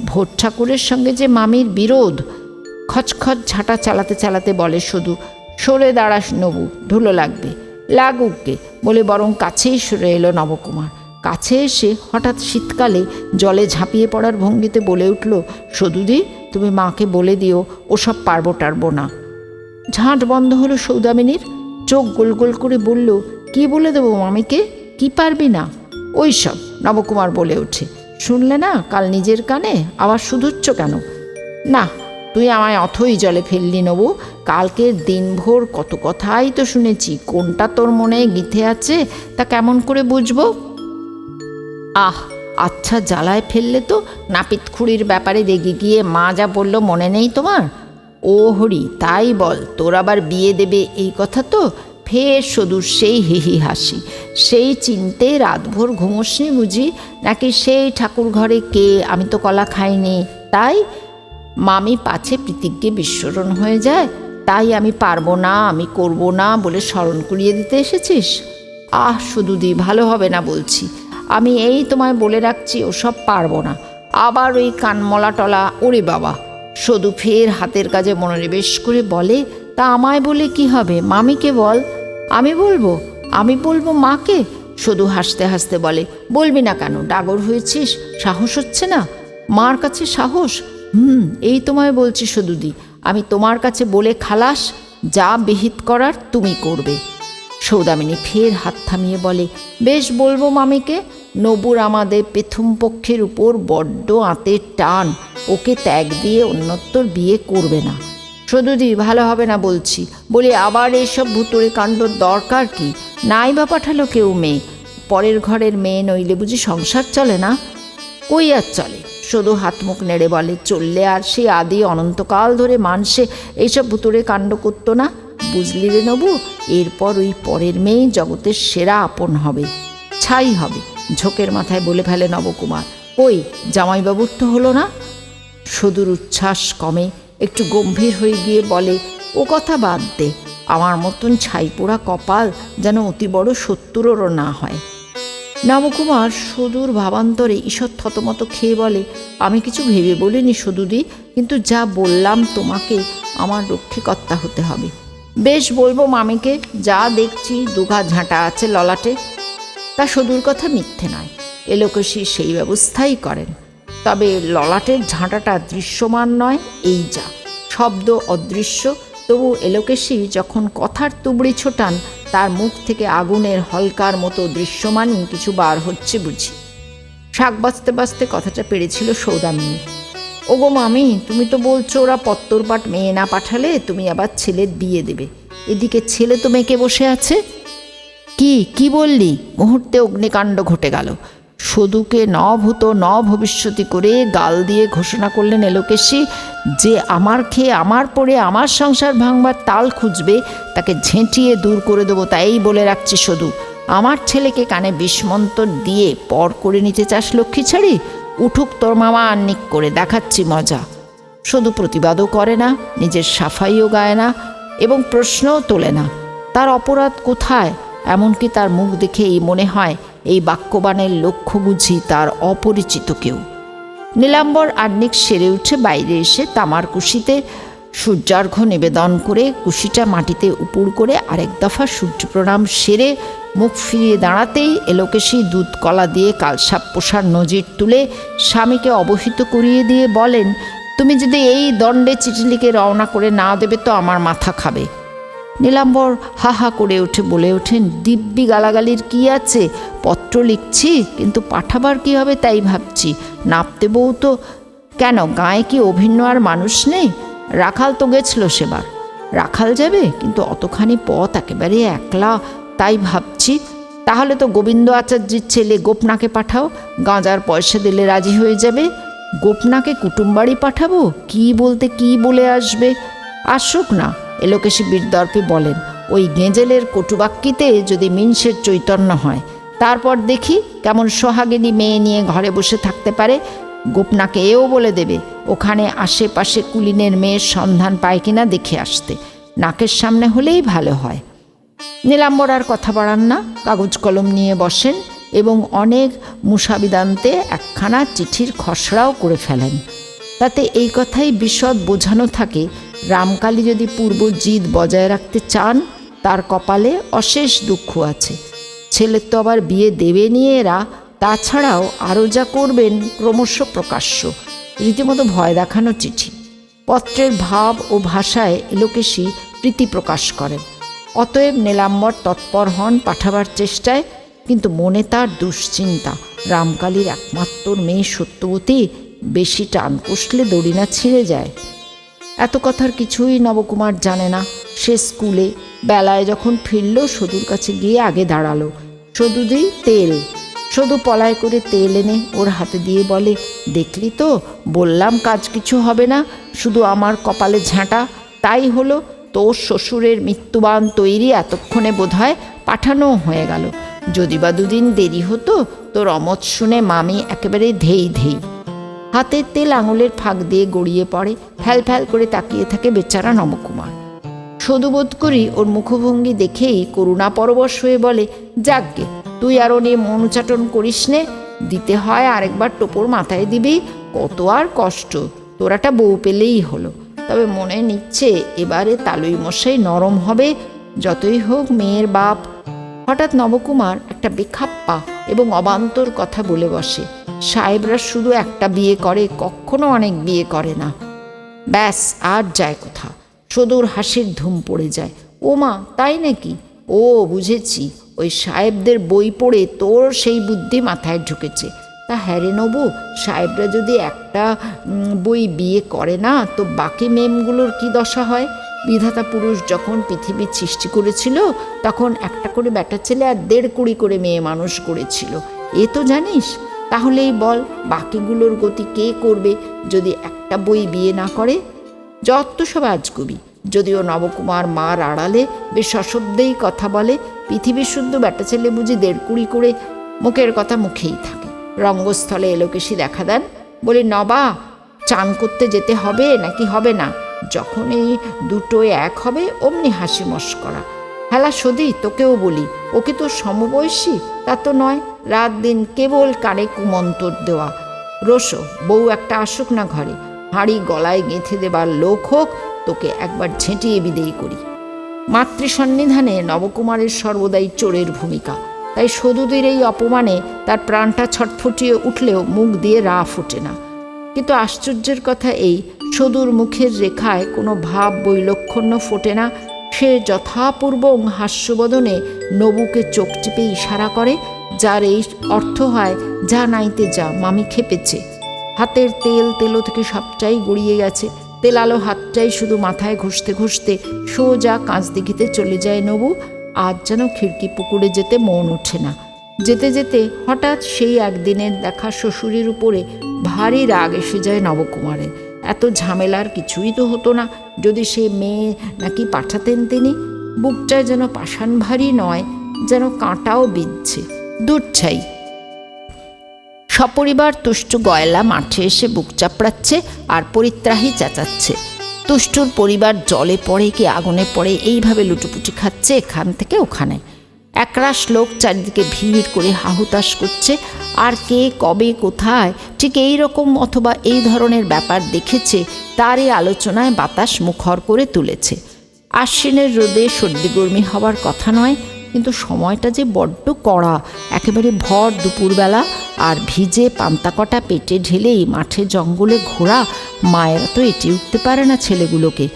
ভোর ঠাকুরের সঙ্গে যে মামির বিরোধ। খচখচ ঝাঁটা চালাতে চালাতে বলে সদু, সরে দাঁড়াস নবু, ধুলো লাগবে। লাগুককে বলে বরং কাছেই সরে এলো নবকুমার। কাছে এসে হঠাৎ শীতকালে জলে ঝাঁপিয়ে পড়ার ভঙ্গিতে বলে উঠল, সদুদি তুমি মাকে বলে দিও ওসব পারবো টারবো না। ঝাঁট বন্ধ হলো সৌদামিনীর। চোখ গোল গোল করে বলল, কি বলে দেবো মামিকে? কি পারবি না? ওই সব। নবকুমার বলে ওঠে, শুনলে না কাল নিজের কানে, আবার শুধুচ্ছ কেন? না, তুই আমায় অথই জলে ফেললি নবু। কালকের দিনভর কত কথাই তো শুনেছি, কোনটা তোর মনে গিথে আছে তা কেমন করে বুঝবো? আচ্ছা, জ্বালায় ফেললে তো। নাপিত খুঁড়ির ব্যাপারে রেগে গিয়ে মা যা বলল মনে নেই তোমার? ও হরি, তাই বল, তোর আবার বিয়ে দেবে এই কথা তো? ফের সদূর সেই হিহি হাসি। সেই চিনতে রাতভর ঘুমোসনি বুঝি? নাকি সেই ঠাকুর ঘরে কে আমি তো কলা খাইনি তাই? মামি পাছে প্রীতিজ্ঞে বিস্মরণ হয়ে যায়, তাই আমি পারবো না, আমি করব না বলে স্মরণ করিয়ে দিতে এসেছিস? সুদুদি, ভালো হবে না বলছি। আমি এই তোমায় বলে রাখছি, ওসব পারবো না। আবার ওই কানমলা টলা, ওরে বাবা! সদু ফের হাতের কাজে মনোনিবেশ করে বলে, তা আমায় বলে কি হবে? মামিকে বল। আমি বলবো মাকে? সদু হাসতে হাসতে বলে, বলবি না কেন? ডাগর হয়েছিস? সাহস হচ্ছে না? মার কাছে সাহস? এই তোমায় বলছি সদুদি, আমি তোমার কাছে বলে খালাস, যা বিহিত করার তুমি করবে। সৌদামিনী ফের হাত থামিয়ে বলে, বেশ, বলবো মামিকে। নবুর আমাদের প্রথম পক্ষের উপর বড্ড আঁতের টান, ওকে ত্যাগ দিয়ে অন্যত্তর বিয়ে করবে না। সদুদি, ভালো হবে না বলছি। বলি, আবার এইসব ভুতুড়ে কাণ্ডর দরকার কি? নাই বা পাঠালো কেউ মেয়ে? পরের ঘরের মেয়ে নইলে বুঝি সংসার চলে না? কই আর চলে? শুধু হাত মুখ নেড়ে বলে, চললে আর সে আদি অনন্তকাল ধরে মানুষে এইসব ভুতুড়ে কাণ্ড করতো না? বুঝলি রে নবু, এরপর ওই পরের মেয়ে জগতের সেরা আপন হবে, ছাই হবে। ঝোঁকের মাথায় বলে ফেলে নবকুমার। ওই জামাইবাবুর তো হলো না? সদুর উচ্ছ্বাস কমে, একটু গম্ভীর হয়ে গিয়ে বলে, ও কথা বাদ দে। আমার মতন ছাই পোড়া কপাল যেন অতি বড় শত্রুরও না হয়। নবকুমার সদুর ভাবান্তরে ঈষৎ থতমত খেয়ে বলে, আমি কিছু ভেবে বলিনি সদুদি, কিন্তু যা বললাম তোমাকে আমার রক্ষীকর্তা হতে হবে। বেশ, বলবো মামিকে। যা দেখছি দুঘা ঝাঁটা আছে ললাটে। তা সদুর কথা মিথ্যে নয়, এলোকেশী সেই ব্যবস্থাই করেন। তবে ললাটের ঝাঁটাটা দৃশ্যমান নয়, এই যা। শব্দ অদৃশ্য, তবু এলোকেশী যখন কথার তুবড়ি ছোটান, তার মুখ থেকে আগুনের হলকার মতো দৃশ্যমানই কিছু বার হচ্ছে বুঝি। শাক বাঁচতে বাঁচতে কথাটা পেরেছিল সৌদামিনী। ওগো মামি, তুমি তো বলছো ওরা পত্তরপাট মেয়ে না পাঠালে তুমি আবার ছেলের বিয়ে দেবে। এদিকে ছেলে তো মেকে বসে আছে। কি বললি? মুহূর্তে অগ্নিকাণ্ড ঘটে গেল। সদুকে ন ভূত ন ভবিষ্যতি করে গাল দিয়ে ঘোষণা করলেন এলোকেশী, যে আমার খেয়ে আমার পড়ে আমার সংসার ভাঙবার তাল খুঁজবে তাকে ঝেঁটিয়ে দূর করে দেবো। তাই বলে রাখছি সদু, আমার ছেলেকে কানে বিষ্মন্তর দিয়ে পর করে নিতে চাস লক্ষ্মী ছাড়ি? উঠুক তোর মামা আন্নিক করে, দেখাচ্ছি মজা। সদু প্রতিবাদও করে না, নিজের সাফাইও গায় না এবং প্রশ্নও তোলে না। তার অপরাধ কোথায়? এমনকি তার মুখ দেখেই মনে হয় এই বাক্যবাণের লক্ষ্য বুঝি তার অপরিচিত কেউ। নীলাম্বর আহ্নিক সেরে উঠে বাইরে এসে তামার কুশিতে সূর্যার্ঘ্য নিবেদন করে কুশিটা মাটিতে উপুড় করে আরেক দফা সূর্য প্রণাম সেরে মুখ ফিরিয়ে দাঁড়াতেই এলোকেশী দুধ কলা দিয়ে কালসাপ পোষার নজির তুলে স্বামীকে অবহিত করিয়ে দিয়ে বলেন, তুমি যদি এই দণ্ডে চিঠি লিখে রওনা করে না দেবে তো আমার মাথা খাবে। নীলাম্বর হা হা করে উঠে বলে ওঠেন, দিব্যি গালাগালির কি আছে? পত্র লিখছি, কিন্তু পাঠাবার কি হবে তাই ভাবছি। নাপতে বউ তো কেন, গায়ে কি অভিন্ন আর মানুষ নেই? রাখাল তো গেছিল সেবার। রাখাল যাবে, কিন্তু অতখানি পথ একেবারে একলা, তাই ভাবছি। তাহলে তো গোবিন্দ আচার্যের ছেলে গোপনাকে পাঠাও, গাঁজার পয়সা দিলে রাজি হয়ে যাবে। গোপনাকে কুটুমবাড়ি পাঠাবো? কি বলতে কি বলে আসবে? আসুক না, এলোকেশী বীরদর্পে বলেন। ওই গেঁজেলের কটুবাক্যিতে যদি মিনসের চৈতন্য হয়, তারপর দেখি কেমন সোহাগিনী মেয়ে নিয়ে ঘরে বসে থাকতে পারে। গোপনাকে এও বলে দেবে ওখানে আশেপাশে কুলিনের মেয়ের সন্ধান পায় কিনা দেখে আসতে। নাকের সামনে হলেই ভালো হয়। নীলাম্বর আর কথা বাড়ান না, কাগজ কলম নিয়ে বসেন এবং অনেক মুসাবিদান্তে একখানা চিঠির খসড়াও করে ফেলেন। তাতে এই কথাই বিশদ বোঝানো থাকে, রামকালী যদি পূর্ব জিদ বজায় রাখতে চান, তার কপালে অশেষ দুঃখ আছে। ছেলের তো আবার বিয়ে দেবে নিয়ে এরা, তাছাড়াও আরও যা করবেন ক্রমশ প্রকাশ্য। রীতিমতো ভয় দেখানো চিঠি। পত্রের ভাব ও ভাষায় এলোকেশী প্রীতি প্রকাশ করেন। অতএব নীলাম্বর তৎপর হন পাঠাবার চেষ্টায়, কিন্তু মনে তার দুশ্চিন্তা। রামকালীর একমাত্র মেয়ে সত্যবতী, বেশি টান কষলে দড়ি না ছিঁড়ে যায়। এত কথার কিছুই নবকুমার জানে না। সে স্কুলে বেলায় যখন ফিরল, সদুর কাছে গিয়ে আগে দাঁড়ালো। সদুদি তেল। সদু পলায় করে তেল এনে ওর হাতে দিয়ে বলে, দেখলি তো, বললাম কাজ কিছু হবে না, শুধু আমার কপালে ঝাঁটা। তাই হলো, তোর শ্বশুরের মৃত্যুবান তৈরি এতক্ষণে বোধহয় পাঠানো হয়ে গেল। যদি বা দুদিন দেরি হতো, তোর অমত শুনে মামি একেবারে ধেই ধেই। হাতের তেল আঙুলের ফাঁক দিয়ে গড়িয়ে পড়ে। ফ্যাল ফ্যাল করে তাকিয়ে থাকে বেচারা নবকুমার। সদুবোধ করি ওর মুখভঙ্গি দেখেই করুণা পরবশ হয়ে বলে, যাকগে, তুই আরও নিয়ে মন উচাটন করিস নে। দিতে হয় আরেকবার টোপর মাথায় দিবি, কত আর কষ্ট, তোর একটা বউ পেলেই হলো। তবে মনে নিচ্ছে এবারে তালুই মশাই নরম হবে, যতই হোক মেয়ের বাপ। হঠাৎ নবকুমার একটা বেখাপ্পা এবং অবান্তর কথা বলে বসে, সাহেবরা শুধু একটা বিয়ে করে, কখনো অনেক বিয়ে করে না। ব্যাস, আর যায় কোথা। সদুর হাসির ধুম পড়ে যায়। ও মা, তাই নাকি? ও বুঝেছি, ওই সাহেবদের বই পড়ে তোর সেই বুদ্ধি মাথায় ঢুকেছে। তা হ্যাঁ রে নবু, সাহেবরা যদি একটা বই বিয়ে করে না, তো বাকি মেমগুলোর কি দশা হয়? বিধাতা পুরুষ যখন পৃথিবীর সৃষ্টি করেছিল, তখন একটা করে বেটা ছেলে আর 1.5 করে মেয়ে মানুষ করেছিল, এ তো জানিস। তাহলেই বল, বাকিগুলোর গতি কে করবে যদি একটা বই বিয়ে না করে? যত সব আজগুবি। যদিও নবকুমার মার আড়ালে বেশ সশব্দেই কথা বলে, পৃথিবীর শুদ্ধ বেটা ছেলে বুঝি 1.5 করে মুখের কথা মুখেই থাকে। রঙ্গস্থলে এলোকেশি দেখা দেন, বলি, নবা, চান করতে যেতে হবে নাকি হবে না? যখন এই দুটোই এক হবে, অমনি হাসি মস্করা। হেলা সদি, তোকেও বলি, ওকে তো সমবয়সী তা তো নয়, রাত দিন কেবল কানে কুমন্তর দেওয়া। রোসো, বউ একটা আসুক না ঘরে, হাঁড়ি গলায় গেঁথে দেবার লোক হোক, তোকে একবার ঝেঁটিয়ে বিদেয় করি। মাতৃসন্নিধানে নবকুমারের সর্বদাই চোরের ভূমিকা, তাই সদুদের এই অপমানে তার প্রাণটা ছটফটিয়ে উঠলেও মুখ দিয়ে রা ফোটে না। কিন্তু আশ্চর্যের কথা এই, সদুর মুখের রেখায় কোনো ভাব বৈলক্ষণ্য ফোটে না। সে যথাপূর্ব হাস্যবদনে নবুকে চোখ টিপে ইশারা করে, যার এই অর্থ হয়, যা নাইতে যা, মামি খেপেছে। হাতের তেল তেলো থেকে সবটাই গড়িয়ে গেছে। তেলালো হাতটাই শুধু মাথায় ঘষতে ঘষতে সোজা কাঁচদিঘিতে চলে যায় নবু। আজ যেন খিড়কি পুকুরে যেতে মন ওঠে না। যেতে যেতে হঠাৎ সেই একদিনের দেখা শ্বশুরের উপরে ভারী রাগ এসে যায় নবকুমারের। এত ঝামেলার কিছুই তো হতো না যদি সে মেয়ে নাকি পাঠাতেন তিনি। বুকটায় যেন পাষাণ ভারী নয়, যেন কাঁটাও বিঁধছে। দূর ছাই। সপরিবার তুষ্ট গয়লা মাঠে এসে বুক চাপড়াচ্ছে আর পরিত্রাহী চেঁচাচ্ছে। তুষ্টুর পরিবার জলে পড়ে কি আগুনে পড়ে এইভাবে লুটোপুটি খাচ্ছে এখান থেকে ওখানে। একরাশ লোক চারিদিকে ভিড় করে হাহুতাশ করছে, আর কে কবে কোথায় ঠিক এই রকম অথবা এই ধরনের ব্যাপার দেখেছে তারই আলোচনায় বাতাস মুখর করে তুলেছে। আশ্বিনের রোদে সর্দিগর্মি হওয়ার কথা নয়, কিন্তু সময়টা যে বড্ড কড়া। একেবারে ভর দুপুরবেলা, আর ভিজে পান্তাকটা পেটে ঢেলেই মাঠে জঙ্গলে ঘোরা মায়েরা তো এটি উঠতে পারে না ছেলেগুলোকে।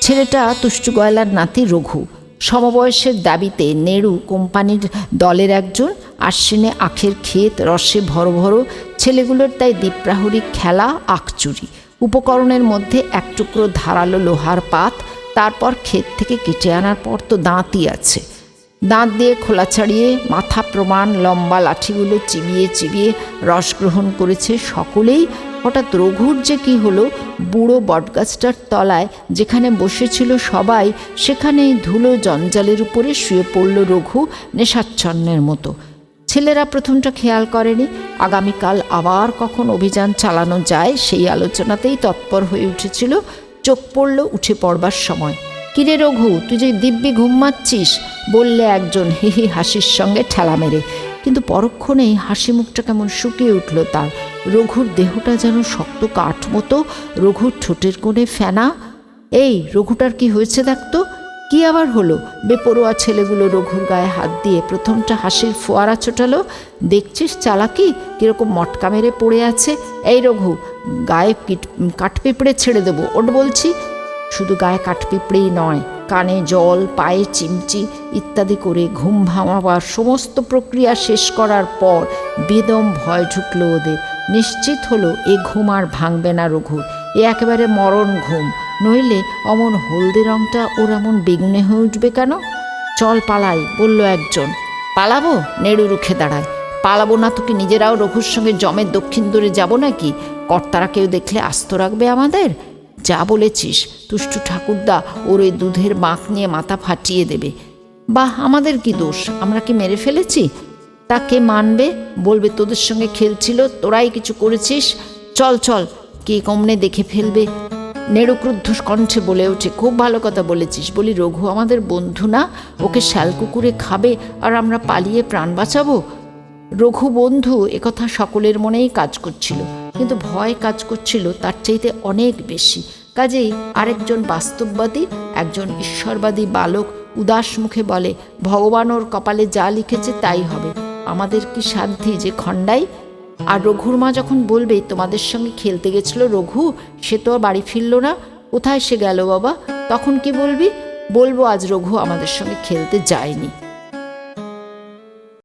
ছেলেটা তুষ্টু গয়লার নাতি রঘু, সমবয়সের দাবিতে নেড়ু কোম্পানির দলের একজন। আশ্বিনে আখের ক্ষেত রসে ভরো ভরো, ছেলেগুলোর তাই দ্বীপ্রাহরিক খেলা আখচুরি। উপকরণের মধ্যে এক টুকরো ধারালো লোহার পাত, তারপর ক্ষেত থেকে কেটে আনার পর তো দাঁতই আছে। দাঁত দিয়ে খোলা ছাড়িয়ে মাথা প্রমাণ লম্বা লাঠিগুলো চিবিয়ে চিবিয়ে রস গ্রহণ করেছে সকলেই। হঠাৎ রঘুর যে কী হলো, বুড়ো বটগাছটার তলায় যেখানে বসেছিল সবাই, সেখানেই ধুলো জঞ্জালের উপরে শুয়ে পড়ল রঘু নেশাচ্ছন্নের মতো। ছেলেরা প্রথমটা খেয়াল করেনি। আগামীকাল আবার কখন অভিযান চালানো যায় সেই আলোচনাতেই তৎপর হয়ে উঠেছিল। চোখ পড়ল উঠে পড়বার সময়। কিরে রঘু, তুই যে দিব্যি ঘুমাচ্ছিস, বললে একজন হিহি হাসির সঙ্গে ঠেলা মেরে। কিন্তু পরক্ষণেই হাসি মুখটা কেমন শুকিয়ে উঠল তার। রঘুর দেহটা যেন শক্ত কাঠ মতো, রঘুর ঠোঁটের কোণে ফেনা। এই রঘুটার কি হয়েছে দেখতো? কি আবার হলো? বেপরোয়া ছেলেগুলো রঘুর গায়ে হাত দিয়ে প্রথমটা হাসির ফোয়ারা ছোটালো। দেখছিস চালাকি, কিরকম মটকা মেরে পড়ে আছে। এই রঘু, গায়ে কাঠপিঁপড়ে ছেড়ে দেবো, ওট বলছি। শুধু গায়ে কাঠপিঁপড়েই নয়, কানে জল, পায়ে চিমচি ইত্যাদি করে ঘুম ভাঙাবার সমস্ত প্রক্রিয়া শেষ করার পর বেদম ভয় ঢুকলো ওদের। নিশ্চিত হলো এ ঘুম আর ভাঙবে না রঘুর, এ একেবারে মরণ ঘুম। নইলে অমন হলদে রংটা ওর এমন বেগুনে হয়ে উঠবে কেন? চল পালাই, বলল একজন। পালাবো? নেড়ু রুখে দাঁড়ায়। পালাবো না তো কি নিজেরাও রঘুর সঙ্গে জমের দক্ষিণ দূরে যাব নাকি? কর্তারা কেউ দেখলে আস্ত রাখবে আমাদের? যা বলেছিস, তুষ্টু ঠাকুরদা ওর ওই দুধের মাখ নিয়ে মাথা ফাটিয়ে দেবে। বাহ, আমাদের কি দোষ? আমরা কি মেরে ফেলেছি? তা কে মানবে? বলবে তোদের সঙ্গে খেলছিল, তোরাই কিছু করেছিস। চল চল, কে কমনে দেখে ফেলবে। নেড়ু ক্রুদ্ধ কণ্ঠে বলে ওঠে, খুব ভালো কথা বলেছিস। বলি, রঘু আমাদের বন্ধু না? ওকে শ্যালকুকুরে খাবে আর আমরা পালিয়ে প্রাণ বাঁচাবো? রঘু বন্ধু একথা সকলের মনেই কাজ করছিল, কিন্তু ভয় কাজ করছিল তার চাইতে অনেক বেশি। কাজেই আরেকজন বাস্তববাদী, একজন ঈশ্বরবাদী বালক উদাস মুখে বলে, ভগবান ওর কপালে যা লিখেছে তাই হবে, আমাদের কি সাধ্যি যে খণ্ডাই? আর রঘুর মা যখন বলবে, তোমাদের সঙ্গে খেলতে গেছিল রঘু, সে তো আর বাড়ি ফিরল না, কোথায় সে গেল বাবা? তখন কি বলবি? বলবো, আজ রঘু আমাদের সঙ্গে খেলতে যায়নি।